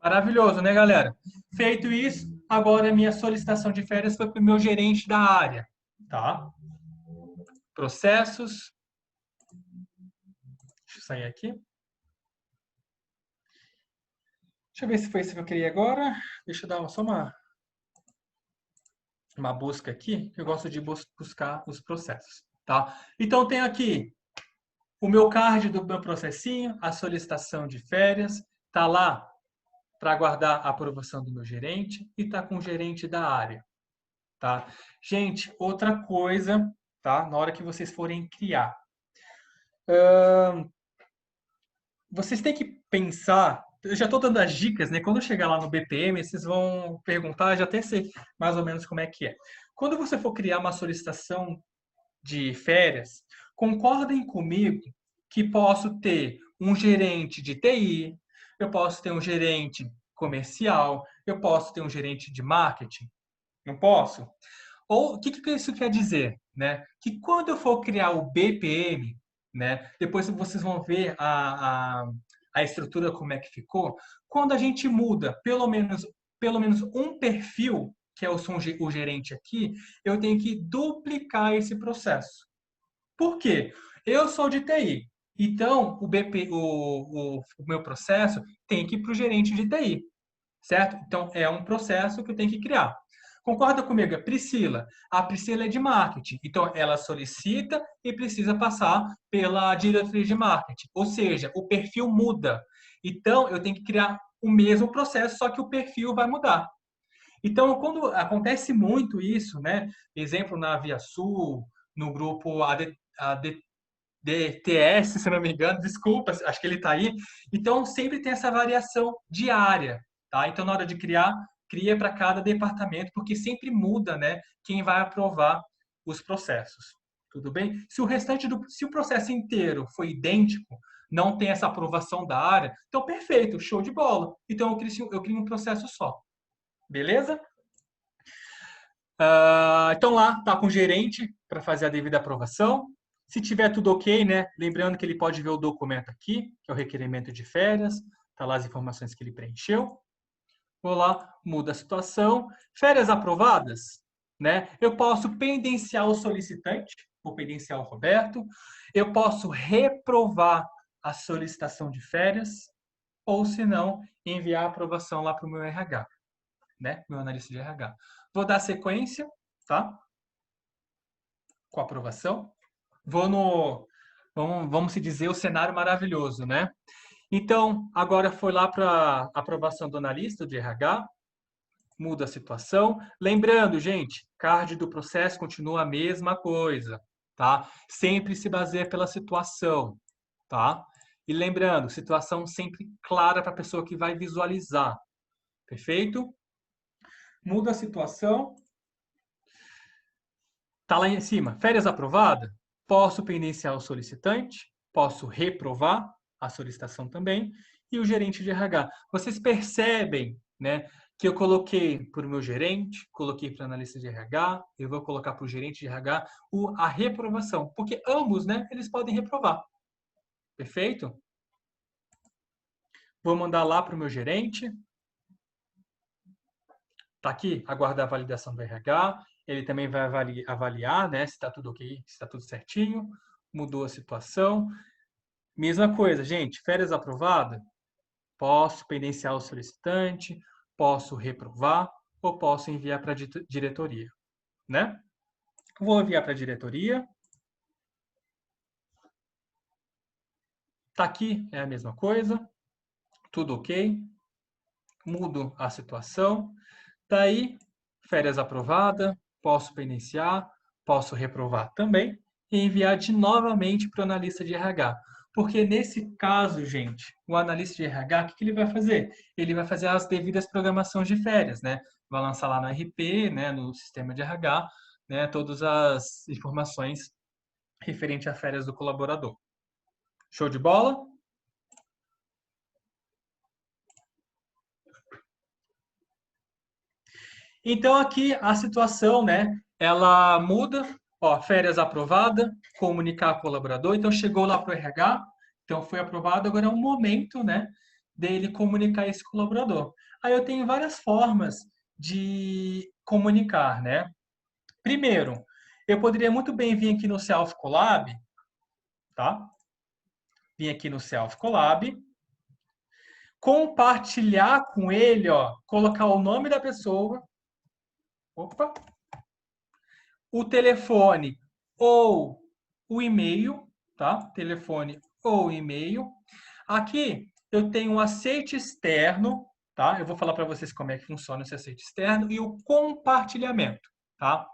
Maravilhoso, né, galera? Feito isso, agora a minha solicitação de férias foi para o meu gerente da área, tá? Processos. Deixa eu sair aqui. Deixa eu ver se foi isso que eu queria agora. Deixa eu dar só uma busca aqui, que eu gosto de buscar os processos, tá? Então, tem aqui O meu card do meu processinho, a solicitação de férias, está lá para aguardar a aprovação do meu gerente e está com o gerente da área. Tá? Gente, outra coisa, tá? Na hora que vocês forem criar, vocês têm que pensar. Eu já estou dando as dicas, né? Quando eu chegar lá no BPM, vocês vão perguntar, já até sei mais ou menos como é que é. Quando você for criar uma solicitação de férias, concordem comigo que posso ter um gerente de TI, eu posso ter um gerente comercial, eu posso ter um gerente de marketing. Não posso? Ou o que isso quer dizer? Né? Que quando eu for criar o BPM, né, depois vocês vão ver a estrutura como é que ficou. Quando a gente muda pelo menos um perfil, que é o gerente aqui, eu tenho que duplicar esse processo. Por quê? Eu sou de TI. Então, o meu processo tem que ir para o gerente de TI, certo? Então, é um processo que eu tenho que criar. Concorda comigo? Priscila. A Priscila é de marketing. Então, ela solicita e precisa passar pela diretoria de marketing. Ou seja, o perfil muda. Então, eu tenho que criar o mesmo processo, só que o perfil vai mudar. Então, quando acontece muito isso, né? Exemplo na Via Sul, no grupo DTS, se não me engano, desculpa, acho que ele está aí. Então, sempre tem essa variação diária, tá? Então, na hora de criar, cria para cada departamento, porque sempre muda, né? Quem vai aprovar os processos. Tudo bem? Se o processo inteiro foi idêntico, não tem essa aprovação da área, então perfeito, show de bola. Então eu crio um processo só. Beleza? Então lá está com o gerente para fazer a devida aprovação. Se tiver tudo ok, né? Lembrando que ele pode ver o documento aqui, que é o requerimento de férias, tá lá as informações que ele preencheu. Vou lá, muda a situação. Férias aprovadas, né? Eu posso pendenciar o solicitante, vou pendenciar o Roberto. Eu posso reprovar a solicitação de férias, ou se não, enviar a aprovação lá para o meu RH, né? Meu analista de RH. Vou dar sequência, tá? Com a aprovação. Vamos se dizer, o cenário maravilhoso, né? Então, agora foi lá para aprovação do analista de RH, muda a situação. Lembrando, gente, card do processo continua a mesma coisa, tá? Sempre se baseia pela situação, tá? E lembrando, situação sempre clara para a pessoa que vai visualizar, perfeito? Muda a situação. Tá lá em cima, férias aprovada? Posso pendenciar o solicitante, posso reprovar a solicitação também, e o gerente de RH. Vocês percebem, né, que eu coloquei para o meu gerente, coloquei para o analista de RH, eu vou colocar para o gerente de RH a reprovação, porque ambos, né, eles podem reprovar. Perfeito? Vou mandar lá para o meu gerente. Está aqui, aguardar a validação do RH. Ele também vai avaliar, né, se está tudo ok, se está tudo certinho. Mudou a situação. Mesma coisa, gente, férias aprovada? Posso pendenciar o solicitante, posso reprovar ou posso enviar para a diretoria, né? Vou enviar para a diretoria. Tá aqui, é a mesma coisa. Tudo ok. Mudo a situação. Daí, férias aprovada, posso pendenciar, posso reprovar também e enviar novamente para o analista de RH. Porque nesse caso, gente, o analista de RH, o que ele vai fazer? Ele vai fazer as devidas programações de férias, né? Vai lançar lá no RP, né, no sistema de RH, né, todas as informações referente a férias do colaborador. Show de bola? Então aqui a situação, né, ela muda, ó, férias aprovada, comunicar colaborador, então chegou lá para o RH, então foi aprovado, agora é um momento, né, dele comunicar esse colaborador. Aí eu tenho várias formas de comunicar, né? Primeiro, eu poderia muito bem vir aqui no Self Collab, tá? Vim aqui no Self Collab, compartilhar com ele, ó, colocar o nome da pessoa, opa, o telefone ou o e-mail, tá? Telefone ou e-mail. Aqui eu tenho um aceite externo, tá? Eu vou falar para vocês como é que funciona esse aceite externo e o compartilhamento, tá?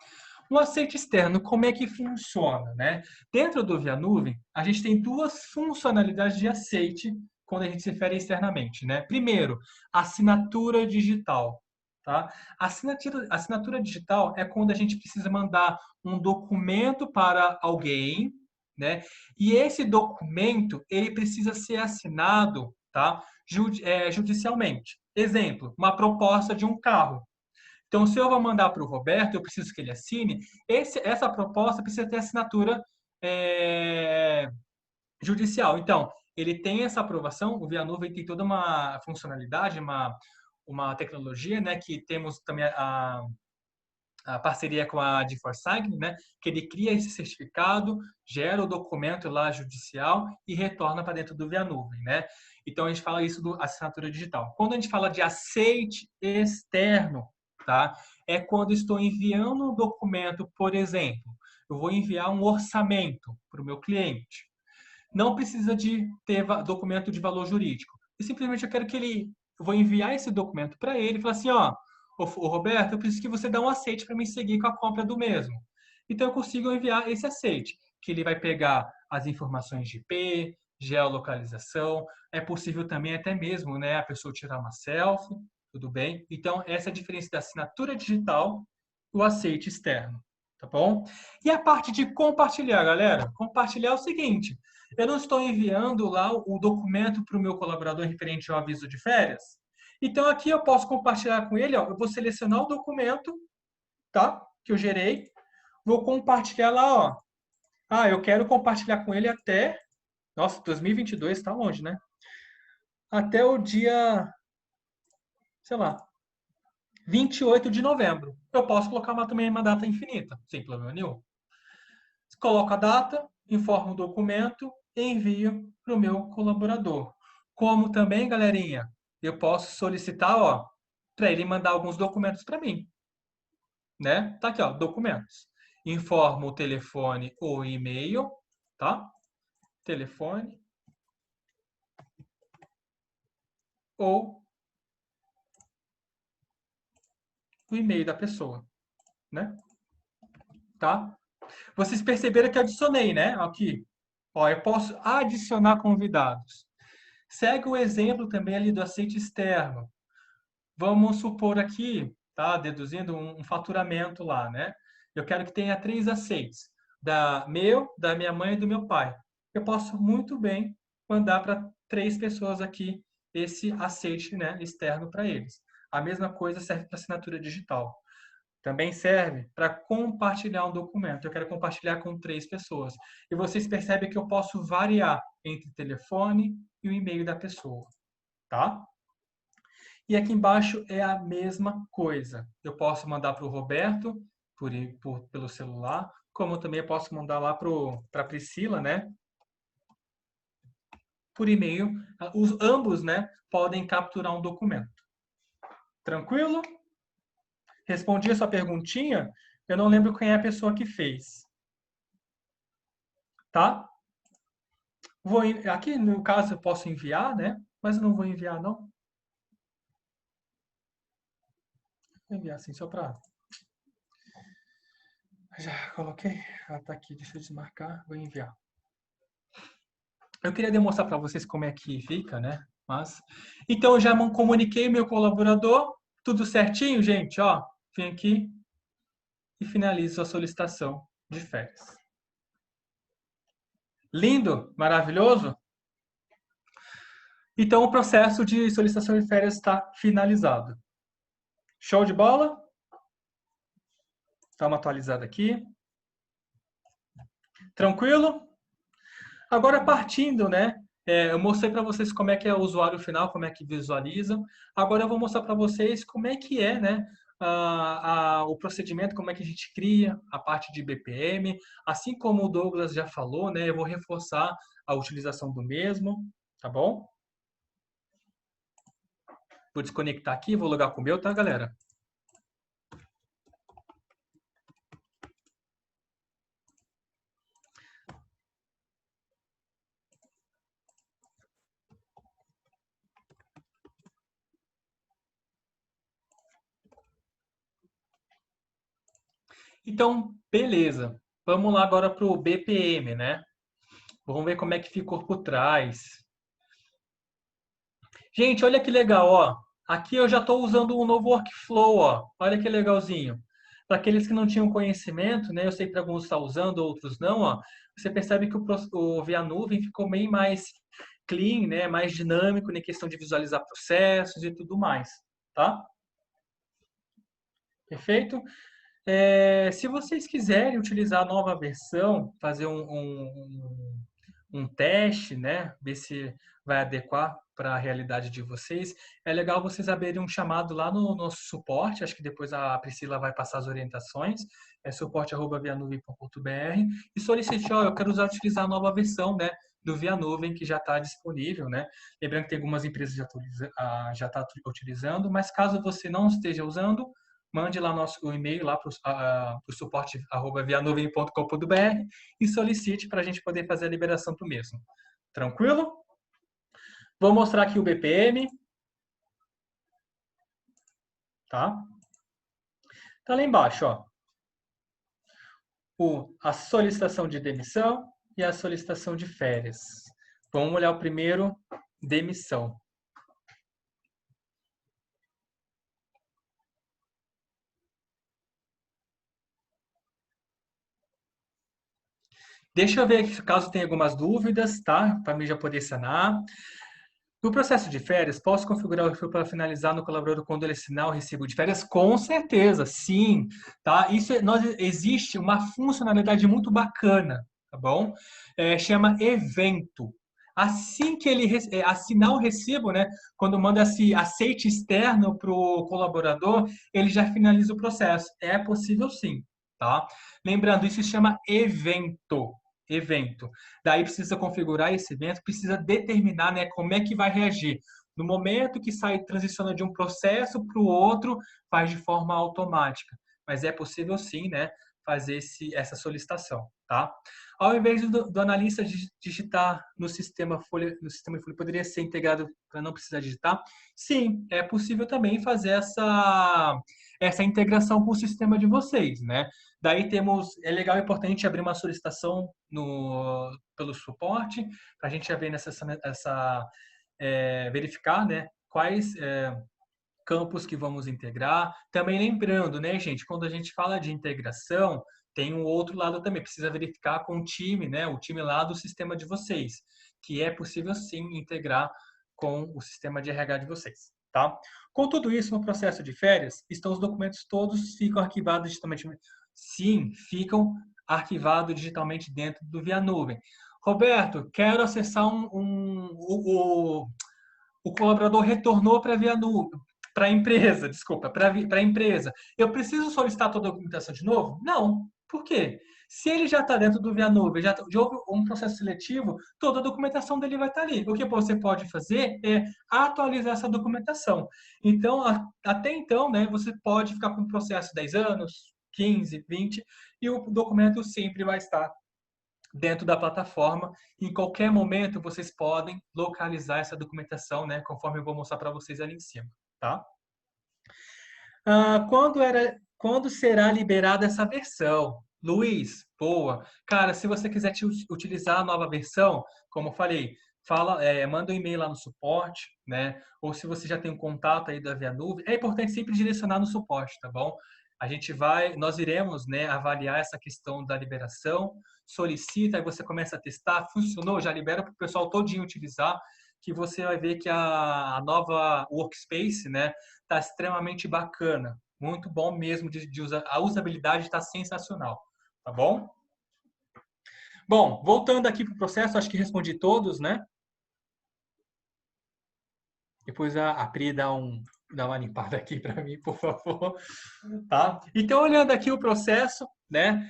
O aceite externo, como é que funciona, né? Dentro do Via Nuvem, a gente tem duas funcionalidades de aceite quando a gente se refere externamente, né? Primeiro, assinatura digital, tá? Assinatura digital é quando a gente precisa mandar um documento para alguém, né? E esse documento, ele precisa ser assinado, tá? Judicialmente. Exemplo, uma proposta de um carro. Então, se eu vou mandar para o Roberto, eu preciso que ele assine, essa proposta precisa ter assinatura judicial. Então, ele tem essa aprovação, o Via Nuvem tem toda uma funcionalidade, uma tecnologia, né, que temos também a parceria com a DeForSign, né, que ele cria esse certificado, gera o documento lá judicial e retorna para dentro do Via Nuvem, né? Então, a gente fala isso do assinatura digital. Quando a gente fala de aceite externo, tá? É quando estou enviando um documento, por exemplo, eu vou enviar um orçamento para o meu cliente. Não precisa de ter documento de valor jurídico. E simplesmente eu quero que eu vou enviar esse documento para ele e falar assim, ó, ô Roberto, eu preciso que você dê um aceite para me seguir com a compra do mesmo. Então eu consigo enviar esse aceite, que ele vai pegar as informações de IP, geolocalização, é possível também até mesmo, né, a pessoa tirar uma selfie, tudo bem? Então essa é a diferença da assinatura digital e o aceite externo, tá bom? E a parte de compartilhar, galera? Compartilhar é o seguinte, eu não estou enviando lá o documento para o meu colaborador referente ao aviso de férias. Então, aqui eu posso compartilhar com ele. Ó, eu vou selecionar o documento, tá? Que eu gerei. Vou compartilhar lá, ó. Ah, eu quero compartilhar com ele até... Nossa, 2022 está longe, né? Até o dia, sei lá, 28 de novembro. Eu posso colocar também uma data infinita, sem problema nenhum. Coloco a data, informo o documento e envio para o meu colaborador. Como também, galerinha, eu posso solicitar, ó, para ele mandar alguns documentos para mim, né? Tá aqui, ó, documentos. Informo o telefone ou e-mail, tá? Telefone ou o e-mail da pessoa, né? Tá? Vocês perceberam que eu adicionei, né? Aqui, ó, eu posso adicionar convidados. Segue o exemplo também ali do aceite externo. Vamos supor aqui, tá? Deduzindo um faturamento lá, né? Eu quero que tenha 3 aceites, da minha mãe e do meu pai. Eu posso muito bem mandar para 3 pessoas aqui esse aceite, né, externo para eles. A mesma coisa serve para assinatura digital. Também serve para compartilhar um documento. Eu quero compartilhar com 3 pessoas. E vocês percebem que eu posso variar entre o telefone e o e-mail da pessoa, tá? E aqui embaixo é a mesma coisa. Eu posso mandar para o Roberto pelo celular, como eu também posso mandar lá para a Priscila, né? Por e-mail. Ambos, né, podem capturar um documento. Tranquilo? Respondi a sua perguntinha. Eu não lembro quem é a pessoa que fez. Tá? Aqui, no caso, eu posso enviar, né? Mas eu não vou enviar, não. Vou enviar assim, só para... Já coloquei. Ah, tá aqui. Deixa eu desmarcar. Vou enviar. Eu queria demonstrar para vocês como é que fica, né? Mas... Então, eu já comuniquei meu colaborador. Tudo certinho, gente? Ó, vem aqui e finalizo a solicitação de férias. Lindo? Maravilhoso? Então, o processo de solicitação de férias está finalizado. Show de bola? Dá uma atualizada aqui. Tranquilo? Agora, partindo, né? Eu mostrei para vocês como é que é o usuário final, como é que visualiza. Agora eu vou mostrar para vocês como é que é, né? O procedimento, como é que a gente cria a parte de BPM. Assim como o Douglas já falou, né? Eu vou reforçar a utilização do mesmo, tá bom? Vou desconectar aqui, vou logar com o meu, tá, galera? Então, beleza. Vamos lá agora para o BPM, né? Vamos ver como é que ficou por trás. Gente, olha que legal, ó. Aqui eu já estou usando um novo workflow, ó. Olha que legalzinho. Para aqueles que não tinham conhecimento, né? Eu sei que alguns estão usando, outros não, ó. Você percebe que o Via Nuvem ficou bem mais clean, né? Mais dinâmico na questão de visualizar processos e tudo mais, tá? Perfeito? Se vocês quiserem utilizar a nova versão, fazer um teste, né? Ver se vai adequar para a realidade de vocês, é legal vocês abrirem um chamado lá no nosso suporte, acho que depois a Priscila vai passar as orientações, é suporte@vianuvem.br e solicite, ó, eu quero utilizar a nova versão, né? Do Via Nuvem que já está disponível, né? Lembrando que tem algumas empresas já tá utilizando, mas caso você não esteja usando, mande lá o e-mail lá para o suporte@vianuvem.com.br e solicite para a gente poder fazer a liberação do mesmo. Tranquilo? Vou mostrar aqui o BPM. Tá? Tá lá embaixo, ó. A solicitação de demissão e a solicitação de férias. Vamos olhar o primeiro, demissão. Deixa eu ver aqui, caso tenha algumas dúvidas, tá? Para mim já poder sanar. No processo de férias, posso configurar o perfil para finalizar no colaborador quando ele assinar o recibo de férias? Com certeza, sim. Tá? Existe uma funcionalidade muito bacana, tá bom? Chama evento. Assim que ele assinar o recibo, né? Quando manda esse aceite externo para o colaborador, ele já finaliza o processo. É possível sim, tá? Lembrando, isso se chama evento. Daí precisa configurar esse evento, precisa determinar, né, como é que vai reagir. No momento que sai, transiciona de um processo para o outro, faz de forma automática. Mas é possível sim, né, fazer essa solicitação, tá? Ao invés do analista digitar no sistema Folha, poderia ser integrado para não precisar digitar? Sim, é possível também fazer essa integração com o sistema de vocês, né? Daí é legal e importante abrir uma solicitação pelo suporte, para a gente já ver verificar, né, quais campos que vamos integrar. Também lembrando, né, gente, quando a gente fala de integração, tem um outro lado também, precisa verificar com o time, né, o time lá do sistema de vocês, que é possível sim integrar com o sistema de RH de vocês, tá? Com tudo isso, no processo de férias, os documentos todos ficam arquivados digitalmente. Sim, ficam arquivados digitalmente dentro do Via Nuvem. Roberto, quero acessar o colaborador retornou para a Via Nuvem, para a empresa, desculpa, para a empresa. Eu preciso solicitar toda a documentação de novo? Não. Por quê? Se ele já está dentro do Via Nuvem, já houve um processo seletivo, toda a documentação dele vai estar ali. O que você pode fazer é atualizar essa documentação. Então, até então, né, você pode ficar com o processo 10 anos, 15, 20, e o documento sempre vai estar dentro da plataforma. Em qualquer momento, vocês podem localizar essa documentação, né, conforme eu vou mostrar para vocês ali em cima, tá? Quando será liberada essa versão? Luiz, boa. Cara, se você quiser utilizar a nova versão, como eu falei, manda um e-mail lá no suporte, né? Ou se você já tem um contato aí da Via Nuvem, é importante sempre direcionar no suporte, tá bom? Nós iremos, né, avaliar essa questão da liberação, solicita, aí você começa a testar, funcionou, já libera para o pessoal todinho utilizar, que você vai ver que a nova Workspace, né, está extremamente bacana, muito bom mesmo de usar, a usabilidade está sensacional, tá bom? Bom, voltando aqui para o processo, acho que respondi todos, né? Depois a Pri dá uma limpada aqui para mim, por favor. Tá? Então, olhando aqui o processo, né?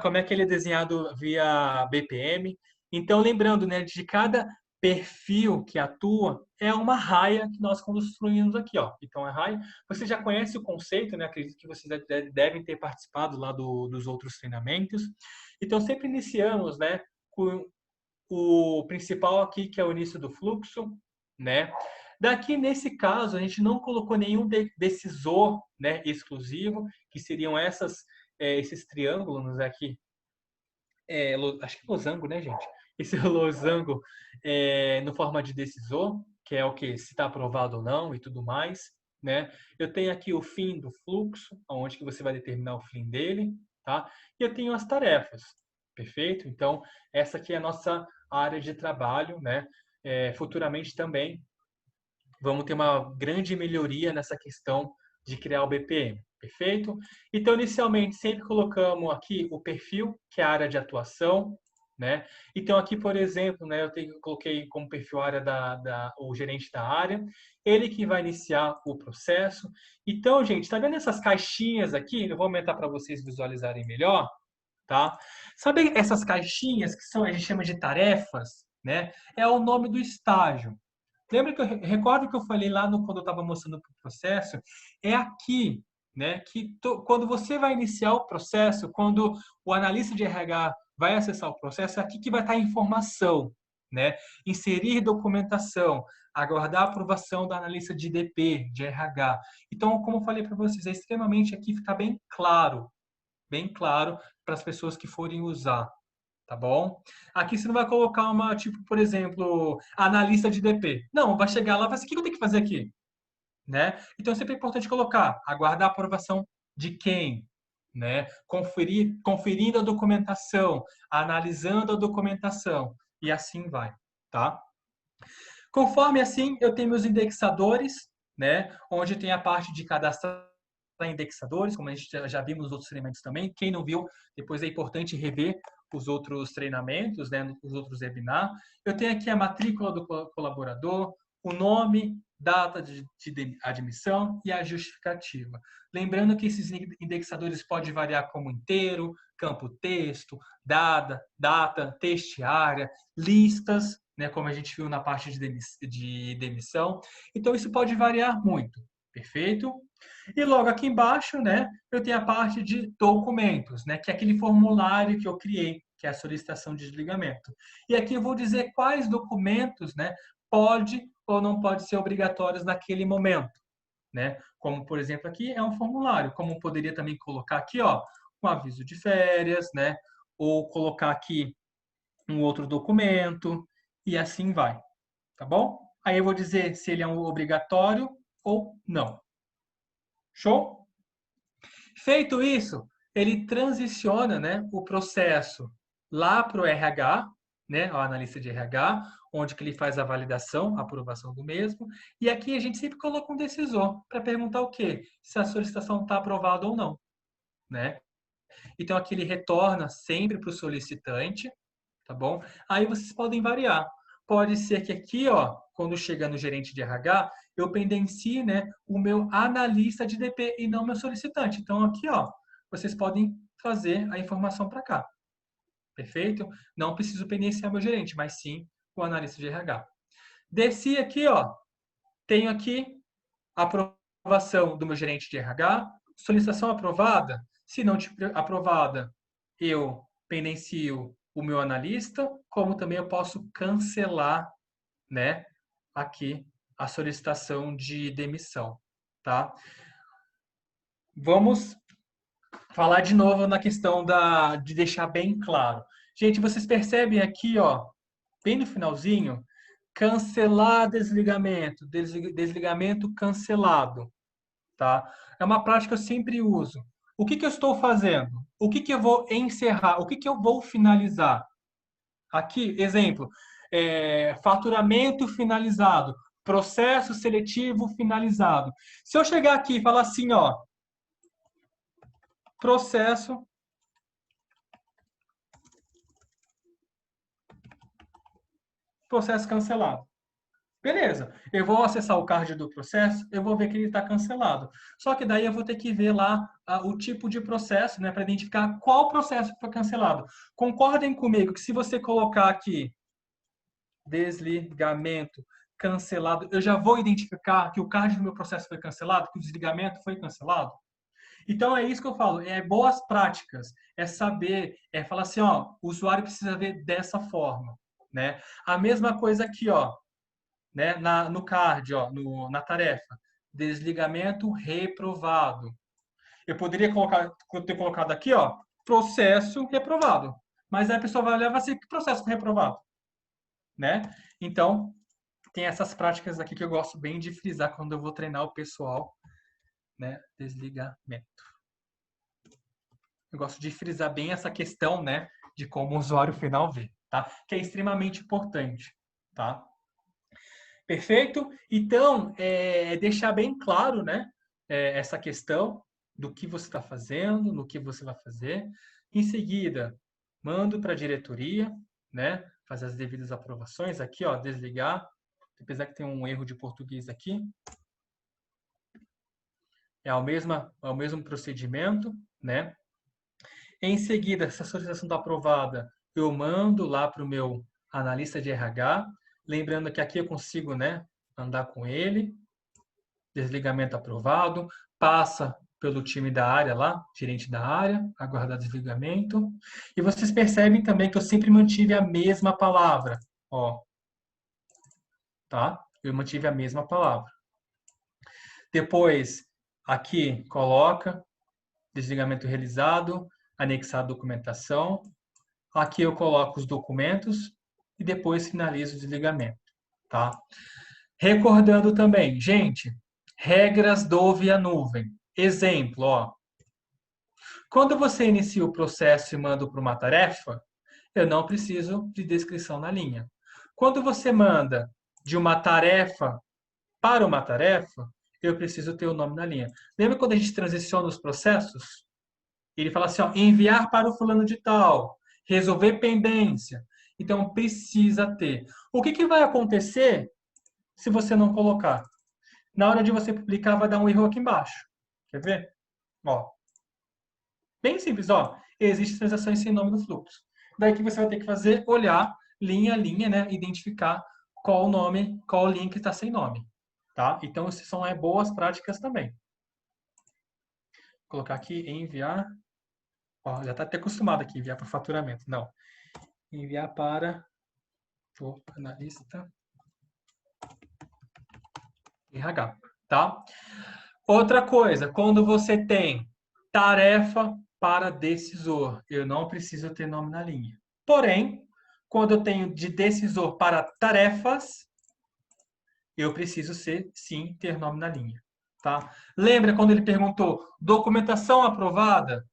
Como é que ele é desenhado via BPM. Então, lembrando, né, de cada perfil que atua, é uma raia que nós construímos aqui, ó. Então, a raia, você já conhece o conceito, né? Acredito que vocês devem ter participado lá dos outros treinamentos. Então, sempre iniciamos, né, com o principal aqui, que é o início do fluxo, né? Daqui, nesse caso, a gente não colocou nenhum decisor, né, exclusivo, que seriam esses triângulos aqui, acho que é losango, né, gente? Esse losango no forma de decisor, que é o que se está aprovado ou não e tudo mais, né? Eu tenho aqui o fim do fluxo, onde que você vai determinar o fim dele, tá? E eu tenho as tarefas, perfeito? Então, essa aqui é a nossa área de trabalho, né? Futuramente também vamos ter uma grande melhoria nessa questão de criar o BPM, perfeito? Então, inicialmente, sempre colocamos aqui o perfil, que é a área de atuação, né? Então, aqui, por exemplo, né, eu coloquei como perfil a área o gerente da área, ele que vai iniciar o processo. Então, gente, tá vendo essas caixinhas aqui? Eu vou aumentar para vocês visualizarem melhor, tá? Sabe essas caixinhas que a gente chama de tarefas, né? É o nome do estágio. Lembra que eu recordo que eu falei lá quando eu estava mostrando o processo? É aqui, né? Quando você vai iniciar o processo, quando o analista de RH vai acessar o processo, é aqui que vai estar a informação, né? Inserir documentação, aguardar a aprovação da analista de DP, de RH. Então, como eu falei para vocês, é extremamente aqui ficar bem claro para as pessoas que forem usar. Tá bom? Aqui você não vai colocar tipo, por exemplo, analista de DP. Não, vai chegar lá e vai dizer, o que eu tenho que fazer aqui? Né? Então, é sempre importante colocar, aguardar a aprovação de quem? Né? Conferindo a documentação, analisando a documentação, e assim vai, tá? Conforme assim, eu tenho meus indexadores, né? Onde tem a parte de cadastrar indexadores, como a gente já viu nos outros treinamentos também. Quem não viu, depois é importante rever os outros treinamentos, né, os outros webinars. Eu tenho aqui a matrícula do colaborador, o nome, data de admissão e a justificativa. Lembrando que esses indexadores podem variar como inteiro, campo texto, data, textiária, listas, né, como a gente viu na parte de demissão. Então, isso pode variar muito, perfeito? E logo aqui embaixo, né, eu tenho a parte de documentos, né, que é aquele formulário que eu criei, que é a solicitação de desligamento. E aqui eu vou dizer quais documentos, né, pode ou não pode ser obrigatórios naquele momento, né? Como, por exemplo, aqui é um formulário, como poderia também colocar aqui, ó, um aviso de férias, né? Ou colocar aqui um outro documento e assim vai, tá bom? Aí eu vou dizer se ele é um obrigatório ou não. Show? Feito isso, ele transiciona, né, o processo lá para o RH, né, o analista de RH, onde que ele faz a validação, a aprovação do mesmo. E aqui a gente sempre coloca um decisor para perguntar o quê? Se a solicitação está aprovada ou não, né? Então aqui ele retorna sempre para o solicitante, tá bom? Aí vocês podem variar. Pode ser que aqui, ó, quando chega no gerente de RH, eu pendencie, né, o meu analista de DP e não meu solicitante. Então aqui, ó, vocês podem trazer a informação para cá. Perfeito? Não preciso pendenciar meu gerente, mas sim o analista de RH. Desci aqui, ó, tenho aqui a aprovação do meu gerente de RH, solicitação aprovada. Se não aprovada, eu pendencio o meu analista, como também eu posso cancelar, né, aqui a solicitação de demissão, tá? Vamos falar de novo na questão de deixar bem claro. Gente, vocês percebem aqui, ó, bem no finalzinho, cancelar desligamento, desligamento cancelado, tá? É uma prática que eu sempre uso. O que eu estou fazendo? O que eu vou encerrar? O que eu vou finalizar? Aqui, exemplo, faturamento finalizado, processo seletivo finalizado. Se eu chegar aqui e falar assim, ó, processo cancelado. Beleza, eu vou acessar o card do processo, eu vou ver que ele está cancelado. Só que daí eu vou ter que ver lá o tipo de processo, né, para identificar qual processo foi cancelado. Concordem comigo que se você colocar aqui desligamento cancelado, eu já vou identificar que o card do meu processo foi cancelado, que o desligamento foi cancelado? Então é isso que eu falo, é boas práticas, é saber, é falar assim, ó, o usuário precisa ver dessa forma, né? A mesma coisa aqui, ó, né, no card, ó, na tarefa, desligamento reprovado. Eu poderia ter colocado aqui, ó, processo reprovado. Mas aí a pessoa vai olhar e vai ser que processo foi reprovado, né? Então, tem essas práticas aqui que eu gosto bem de frisar quando eu vou treinar o pessoal, né? Desligamento. Eu gosto de frisar bem essa questão, né, de como o usuário final vê, tá? Que é extremamente importante, tá? Perfeito? Então, deixar bem claro, né, essa questão do que você está fazendo, no que você vai fazer. Em seguida, mando para a diretoria, né, fazer as devidas aprovações. Aqui, ó, desligar. Apesar que tem um erro de português aqui. É o mesmo procedimento, né? Em seguida, se a solicitação está aprovada, eu mando lá para o meu analista de RH. Lembrando que aqui eu consigo, né, andar com ele. Desligamento aprovado. Passa pelo time da área lá, gerente da área, aguardar desligamento. E vocês percebem também que eu sempre mantive a mesma palavra. Ó, tá? Eu mantive a mesma palavra. Depois, aqui, coloca desligamento realizado, anexar a documentação. Aqui eu coloco os documentos e depois finalizo o desligamento, tá? Recordando também, gente, regras do Via Nuvem. Exemplo, ó. Quando você inicia o processo e manda para uma tarefa, eu não preciso de descrição na linha. Quando você manda de uma tarefa para uma tarefa, eu preciso ter o nome na linha. Lembra quando a gente transiciona os processos? Ele fala assim, ó, enviar para o fulano de tal, resolver pendência. Então, precisa ter. O que vai acontecer se você não colocar? Na hora de você publicar, vai dar um erro aqui embaixo. Quer ver? Ó. Bem simples, ó. Existem transações sem nome no fluxo. Daí que você vai ter que fazer, olhar linha a linha, né? Identificar qual o nome, qual o link está sem nome. Tá? Então, essas são boas práticas também. Vou colocar aqui enviar. Ó, já está até acostumado aqui, enviar para faturamento. Não. Enviar para o analista RH, tá? Outra coisa, quando você tem tarefa para decisor, eu não preciso ter nome na linha. Porém, quando eu tenho de decisor para tarefas, eu preciso sim ter nome na linha, tá? Lembra quando ele perguntou documentação aprovada,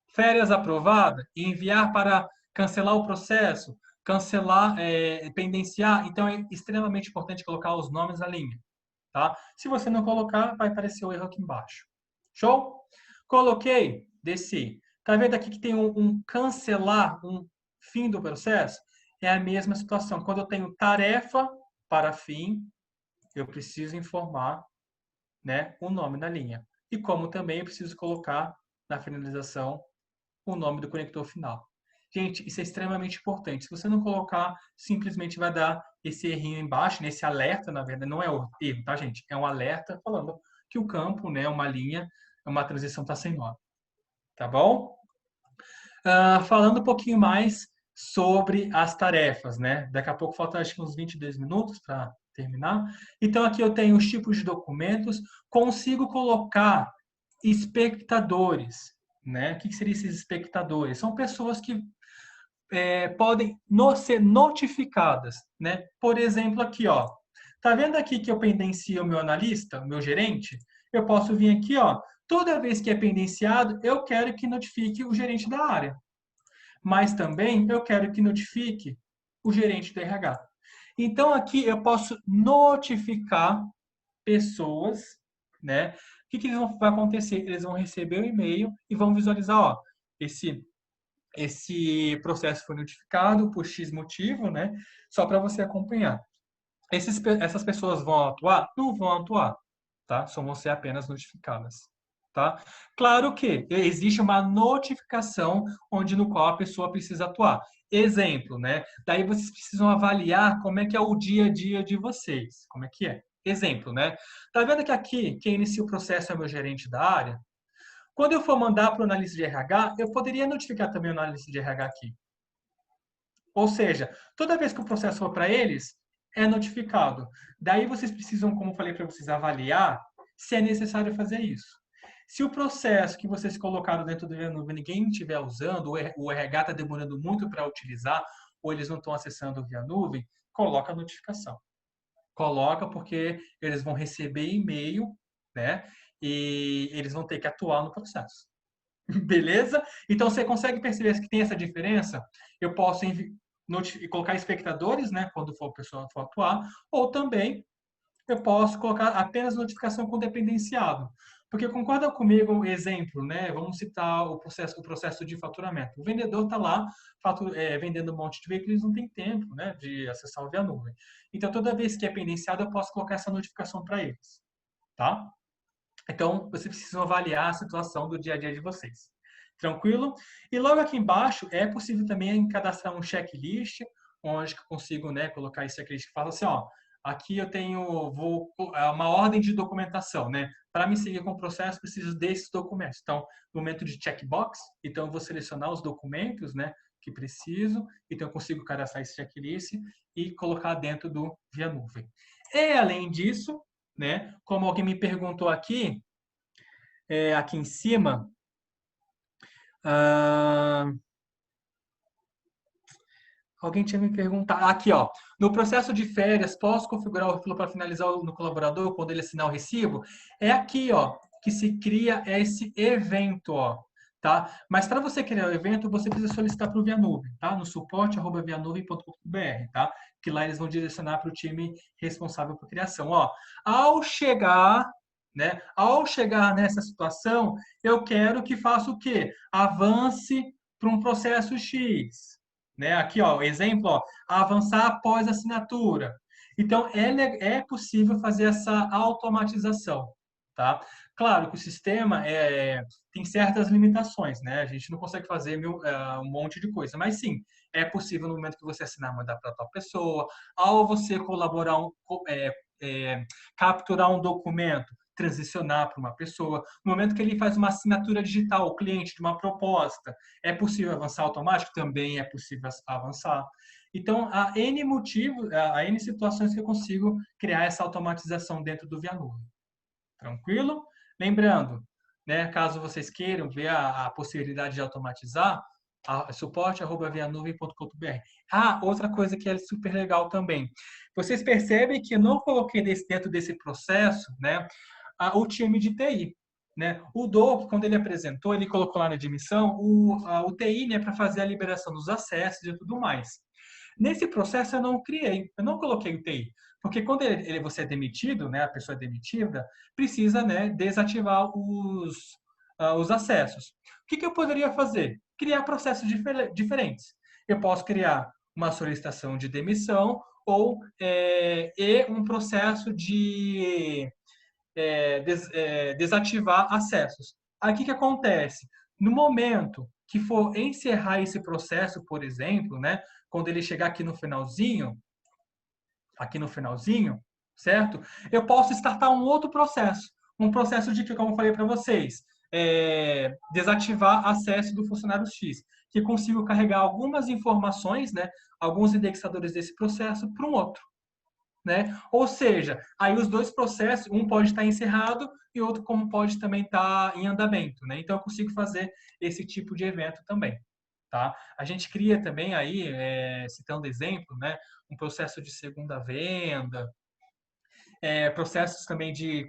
férias aprovada, e enviar para cancelar o processo, cancelar, pendenciar? Então é extremamente importante colocar os nomes na linha. Tá? Se você não colocar, vai aparecer o erro aqui embaixo. Show? Coloquei, desci. Tá vendo aqui que tem um cancelar, um fim do processo? É a mesma situação. Quando eu tenho tarefa para fim, eu preciso informar, né, o nome na linha. E como também eu preciso colocar na finalização o nome do conector final. Gente, isso é extremamente importante. Se você não colocar, simplesmente vai dar esse errinho embaixo, nesse alerta, na verdade, não é o erro, tá, gente? É um alerta falando que o campo, né, uma linha, uma transição está sem nome. Tá bom? Falando um pouquinho mais sobre as tarefas, né? Daqui a pouco falta acho que uns 22 minutos para terminar. Então, aqui eu tenho os tipos de documentos, consigo colocar espectadores, né? O que seriam esses espectadores? São pessoas que podem ser notificadas, né? Por exemplo, aqui, ó. Tá vendo aqui que eu pendencio o meu analista, o meu gerente? Eu posso vir aqui, ó. Toda vez que é pendenciado, eu quero que notifique o gerente da área. Mas também eu quero que notifique o gerente do RH. Então, aqui eu posso notificar pessoas, né? O que vai acontecer? Eles vão receber o e-mail e vão visualizar, ó, esse processo foi notificado por X motivo, né? Só para você acompanhar. Essas pessoas vão atuar? Não vão atuar, tá? Só vão ser apenas notificadas, tá? Claro que existe uma notificação no qual a pessoa precisa atuar. Exemplo, né? Daí vocês precisam avaliar como é que é o dia a dia de vocês. Como é que é? Exemplo, né? Tá vendo que aqui, quem inicia o processo é o meu gerente da área? Quando eu for mandar para o analista de RH, eu poderia notificar também o analista de RH aqui. Ou seja, toda vez que o processo for para eles, é notificado. Daí vocês precisam, como eu falei para vocês, avaliar se é necessário fazer isso. Se o processo que vocês colocaram dentro do ViaNuvem ninguém estiver usando, o RH está demorando muito para utilizar, ou eles não estão acessando o ViaNuvem, coloca a notificação. Coloca porque eles vão receber e-mail, né? E eles vão ter que atuar no processo. Beleza? Então, você consegue perceber que tem essa diferença? Eu posso colocar espectadores, né? Quando for a pessoa for atuar, ou também eu posso colocar apenas notificação com dependenciado. Porque concorda comigo um exemplo, né? Vamos citar o processo de faturamento. O vendedor está lá vendendo um monte de veículos, não tem tempo, né, de acessar o ViaNuvem. Então, toda vez que é pendenciado, eu posso colocar essa notificação para eles, tá? Então, vocês precisam avaliar a situação do dia a dia de vocês. Tranquilo? E logo aqui embaixo, é possível também cadastrar um checklist, onde eu consigo, né, colocar esse checklist que fala assim, ó, aqui eu tenho uma ordem de documentação, né? Para me seguir com o processo, preciso desses documentos. Então, no momento de checkbox, então eu vou selecionar os documentos, né, que preciso, então eu consigo cadastrar esse checklist e colocar dentro do ViaNuvem. E além disso, né, como alguém me perguntou aqui, aqui em cima, alguém tinha me perguntado. Aqui, ó. No processo de férias, posso configurar o flow para finalizar no colaborador quando ele assinar o recibo? É aqui, ó, que se cria esse evento, ó. Tá? Mas para você criar o evento, você precisa solicitar para o ViaNuvem, tá? No suporte@vianuvem.com.br, tá? Que lá eles vão direcionar para o time responsável por criação. Ó, ao chegar, né? Ao chegar nessa situação, eu quero que faça o quê? Avance para um processo X. Né? Aqui, ó, exemplo, ó, avançar após a assinatura. Então, é possível fazer essa automatização, tá? Claro que o sistema tem certas limitações, né? A gente não consegue fazer um monte de coisa, mas sim, é possível no momento que você assinar, mandar para tal pessoa, ao você colaborar, capturar um documento, transicionar para uma pessoa. No momento que ele faz uma assinatura digital, o cliente de uma proposta, é possível avançar automático? Também é possível avançar. Então, há N motivos, há N situações que eu consigo criar essa automatização dentro do ViaNuvem. Tranquilo? Lembrando, né, caso vocês queiram ver a possibilidade de automatizar, suporte@vianuvem.com.br. Outra coisa que é super legal também. Vocês percebem que eu não coloquei dentro desse processo, né, o time de TI. Né? O DOC, quando ele apresentou, ele colocou lá na admissão o TI, né, para fazer a liberação dos acessos e tudo mais. Nesse processo eu não criei, eu não coloquei o TI, porque quando você é demitido, né, a pessoa é demitida, precisa, né, desativar os acessos. O que eu poderia fazer? Criar processos diferentes. Eu posso criar uma solicitação de demissão ou e um processo de desativar acessos. Aí o que acontece? No momento que for encerrar esse processo, por exemplo, né, quando ele chegar aqui no finalzinho, certo? Eu posso startar um outro processo, um processo de que, como eu falei para vocês, desativar acesso do funcionário X, que consigo carregar algumas informações, né, alguns indexadores desse processo para um outro. Né? Ou seja, aí os dois processos, um pode estar encerrado e outro como pode também estar em andamento, né? Então eu consigo fazer esse tipo de evento também, tá? A gente cria também aí, citando exemplo, né? Um processo de segunda venda, processos também de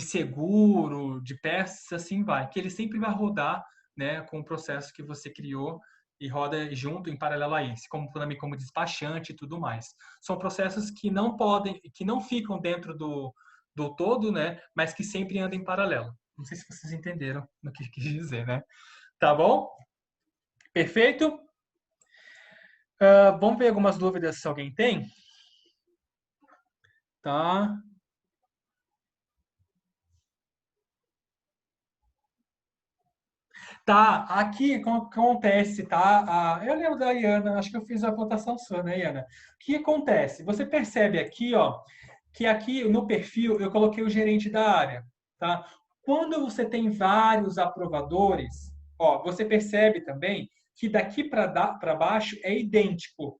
seguro, de peças, assim vai, que ele sempre vai rodar, né? Com o processo que você criou e roda junto em paralelo a isso, como também como despachante e tudo mais. São processos que não ficam dentro do todo, né? Mas que sempre andam em paralelo. Não sei se vocês entenderam o que eu quis dizer, né? Tá bom? Perfeito? Vamos ver algumas dúvidas se alguém tem? Tá. Tá, aqui acontece, tá? Eu lembro da Iana, acho que eu fiz a votação sua, né, Iana? O que acontece? Você percebe aqui, ó, que aqui no perfil eu coloquei o gerente da área, tá? Quando você tem vários aprovadores, ó, você percebe também que daqui para baixo é idêntico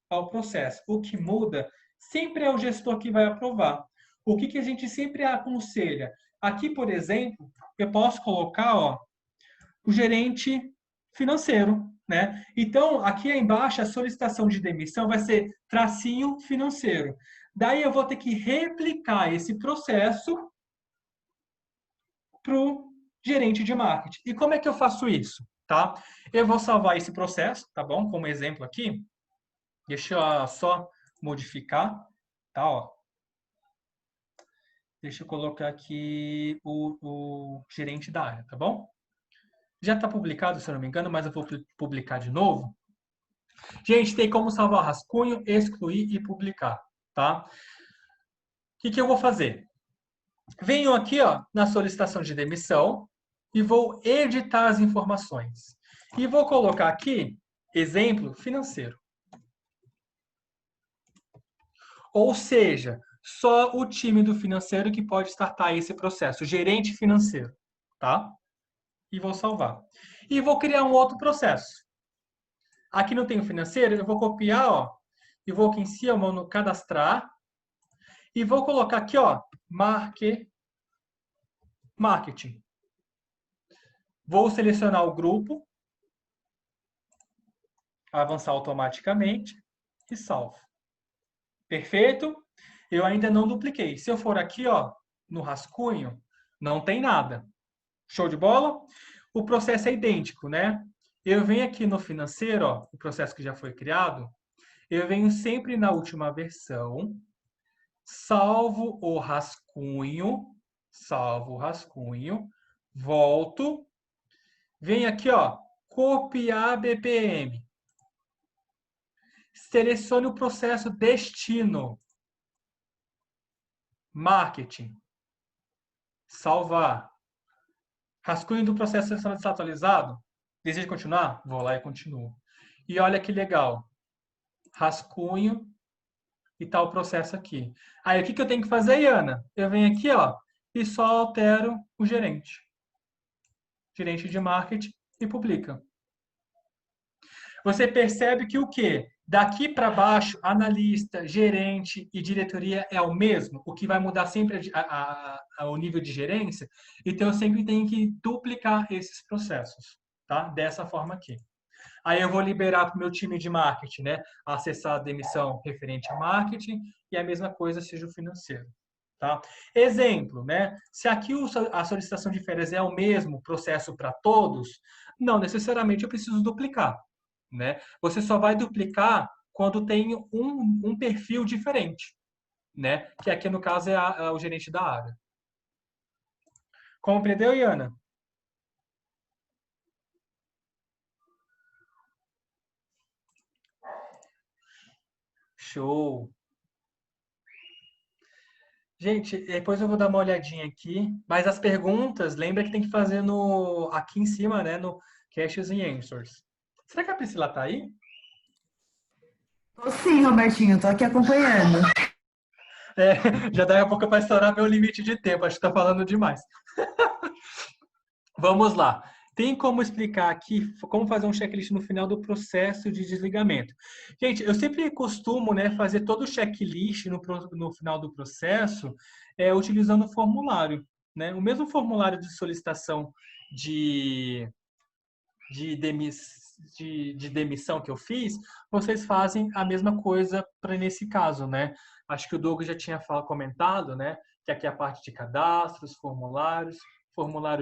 ao processo. O que muda sempre é o gestor que vai aprovar. O que a gente sempre aconselha? Aqui, por exemplo, eu posso colocar, ó, o gerente financeiro, né? Então, aqui embaixo, a solicitação de demissão vai ser tracinho financeiro. Daí eu vou ter que replicar esse processo para o gerente de marketing. E como é que eu faço isso? Tá? Eu vou salvar esse processo, tá bom? Como exemplo aqui. Deixa eu só modificar, tá? Ó. Deixa eu colocar aqui o gerente da área, tá bom? Já está publicado, se eu não me engano, mas eu vou publicar de novo. Gente, tem como salvar rascunho, excluir e publicar, tá? O que eu vou fazer? Venho aqui, ó, na solicitação de demissão e vou editar as informações. E vou colocar aqui, exemplo financeiro. Ou seja, só o time do financeiro que pode startar esse processo, gerente financeiro, tá? E vou salvar. E vou criar um outro processo. Aqui não tem o financeiro, eu vou copiar, ó, e vou aqui em cima no cadastrar e vou colocar aqui, ó, marketing. Vou selecionar o grupo, avançar automaticamente e salvo. Perfeito? Eu ainda não dupliquei. Se eu for aqui, ó, no rascunho, não tem nada. Show de bola? O processo é idêntico, né? Eu venho aqui no financeiro, ó, o processo que já foi criado, eu venho sempre na última versão, salvo o rascunho, volto, venho aqui, ó, copiar BPM. Selecione o processo destino. Marketing. Salvar. Rascunho do processo está atualizado? Deseja continuar? Vou lá e continuo. E olha que legal. Rascunho e tal processo aqui. Aí o que eu tenho que fazer, Iana? Eu venho aqui, ó, e só altero o gerente. Gerente de marketing e publica. Você percebe que o quê? Daqui para baixo, analista, gerente e diretoria é o mesmo, o que vai mudar sempre o nível de gerência. Então, eu sempre tenho que duplicar esses processos, tá? Dessa forma aqui. Aí eu vou liberar para o meu time de marketing, né? Acessar a demissão referente a marketing e a mesma coisa seja o financeiro. Tá? Exemplo, né? Se aqui a solicitação de férias é o mesmo processo para todos, não necessariamente eu preciso duplicar, né? Você só vai duplicar quando tem um perfil diferente, né? Que aqui no caso é o gerente da área. Compreendeu, Iana? Show! Gente, depois eu vou dar uma olhadinha aqui, mas as perguntas, lembra que tem que fazer aqui em cima, né, no Questions and Answers. Será que a Priscila tá aí? Tô sim, Robertinho, tô aqui acompanhando. É, já daqui a pouco vai estourar meu limite de tempo, acho que tá falando demais. Vamos lá. Tem como explicar aqui como fazer um checklist no final do processo de desligamento. Gente, eu sempre costumo, né, fazer todo o checklist no final do processo utilizando o formulário, né? O mesmo formulário de solicitação de, de, demis, de demissão que eu fiz, vocês fazem a mesma coisa para nesse caso, né? Acho que o Douglas já tinha comentado, né, que aqui é a parte de cadastros, formulários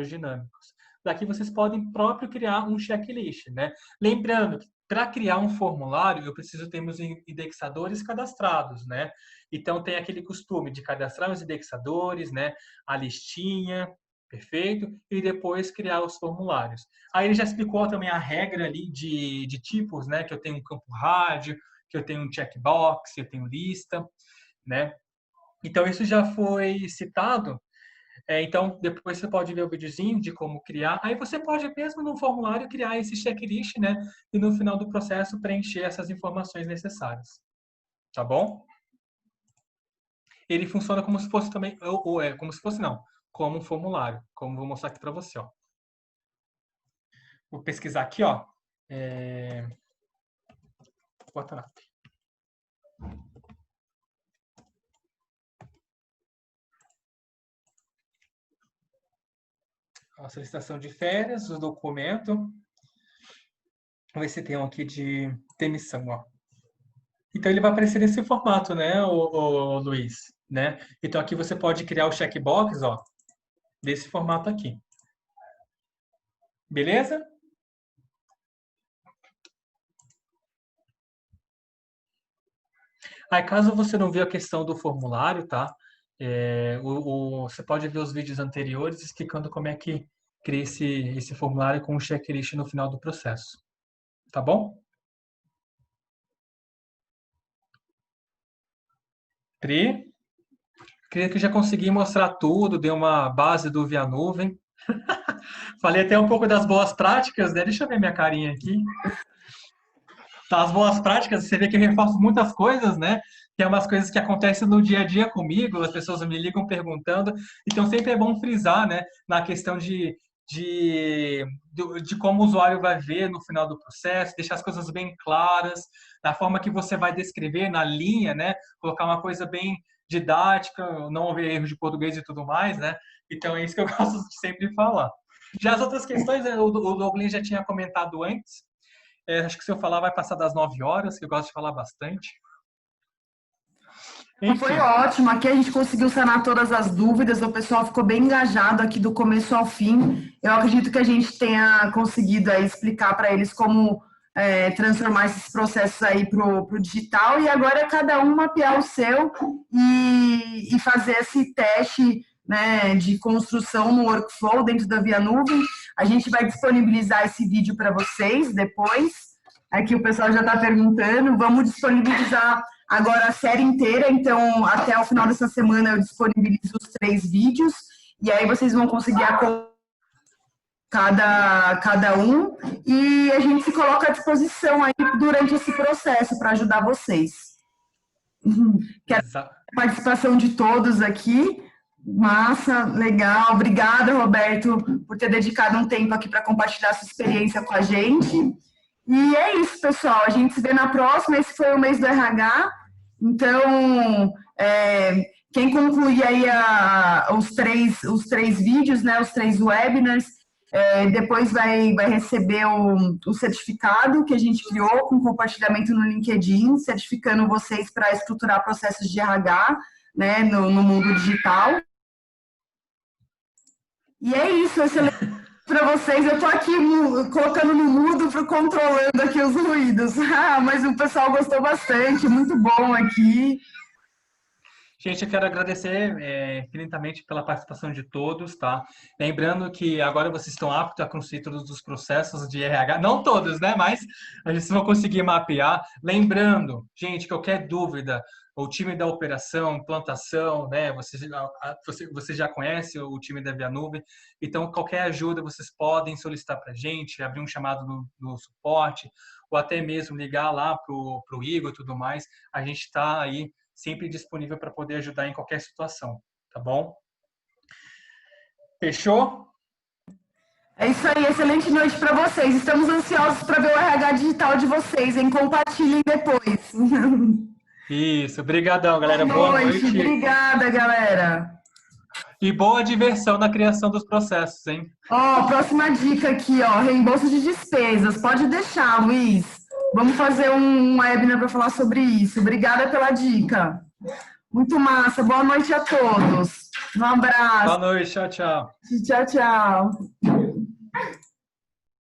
dinâmicos. Daqui vocês podem próprio criar um checklist, né? Lembrando que para criar um formulário, eu preciso ter meus indexadores cadastrados, né? Então tem aquele costume de cadastrar os indexadores, né? A listinha, perfeito? E depois criar os formulários. Aí ele já explicou também a regra ali de tipos, né? Que eu tenho um campo rádio, que eu tenho um checkbox, que eu tenho lista, né? Então isso já foi citado. Então depois você pode ver o videozinho de como criar. Aí você pode mesmo no formulário criar esse checklist, né? E no final do processo preencher essas informações necessárias. Tá bom? Ele funciona como se fosse também, como se fosse não, como um formulário, como vou mostrar aqui para você, ó. Vou pesquisar aqui, ó. WhatsApp. A solicitação de férias, o documento. Vamos ver se tem um aqui de demissão, ó. Então, ele vai aparecer nesse formato, né, o Luiz, né? Então, aqui você pode criar o checkbox, ó, desse formato aqui. Beleza? Aí, caso você não viu a questão do formulário, tá? Você pode ver os vídeos anteriores explicando como é que cria esse formulário com o checklist no final do processo. Tá bom? Pri? Creio que já consegui mostrar tudo, dei uma base do Via Nuvem. Falei até um pouco das boas práticas, né? Deixa eu ver minha carinha aqui. Tá, as boas práticas, você vê que eu reforço muitas coisas, né? Que é umas coisas que acontecem no dia a dia comigo, as pessoas me ligam perguntando. Então, sempre é bom frisar, né? Na questão de como o usuário vai ver no final do processo, deixar as coisas bem claras, da forma que você vai descrever, na linha, né? Colocar uma coisa bem didática, não haver erros de português e tudo mais, né? Então, é isso que eu gosto de sempre falar. Já as outras questões, o Douglas já tinha comentado antes. Acho que se eu falar vai passar das 9 horas, que eu gosto de falar bastante. Foi Enfim. ótimo, aqui a gente conseguiu sanar todas as dúvidas, o pessoal ficou bem engajado aqui do começo ao fim. Eu acredito que a gente tenha conseguido aí explicar para eles como transformar esses processos aí para o digital, e agora é cada um mapear o seu e fazer esse teste, né, de construção no workflow dentro da Via Nuvem. A gente vai disponibilizar esse vídeo para vocês depois. Aqui o pessoal já está perguntando, vamos disponibilizar agora a série inteira, então até o final dessa semana eu disponibilizo os 3 vídeos, e aí vocês vão conseguir cada um, e a gente se coloca à disposição aí durante esse processo para ajudar vocês. Quero a participação de todos aqui. Massa, legal. Obrigada, Roberto, por ter dedicado um tempo aqui para compartilhar sua experiência com a gente. E é isso, pessoal. A gente se vê na próxima. Esse foi o mês do RH. Então, quem concluir aí os três vídeos, né, os 3 webinars, depois vai receber o certificado que a gente criou com compartilhamento no LinkedIn, certificando vocês para estruturar processos de RH, né, no mundo digital. E é isso, excelente para vocês. Eu estou aqui colocando no mudo, controlando aqui os ruídos. Mas o pessoal gostou bastante, muito bom aqui. Gente, eu quero agradecer infinitamente pela participação de todos, tá? Lembrando que agora vocês estão aptos a construir todos os processos de RH, não todos, né? Mas a gente vai conseguir mapear. Lembrando, gente, qualquer dúvida, o time da operação, implantação, né? Você já conhece o time da Via Nuvem, então qualquer ajuda vocês podem solicitar para a gente, abrir um chamado no suporte, ou até mesmo ligar lá para o Igor e tudo mais. A gente está aí sempre disponível para poder ajudar em qualquer situação, tá bom? Fechou? É isso aí, excelente noite para vocês. Estamos ansiosos para ver o RH digital de vocês, hein? Compartilhem depois. Isso, obrigadão, galera. Boa noite. Obrigada, galera. E boa diversão na criação dos processos, hein? Próxima dica aqui, reembolso de despesas. Pode deixar, Luiz. Vamos fazer um webinar para falar sobre isso. Obrigada pela dica. Muito massa. Boa noite a todos. Um abraço. Boa noite. Tchau, tchau. Tchau, tchau.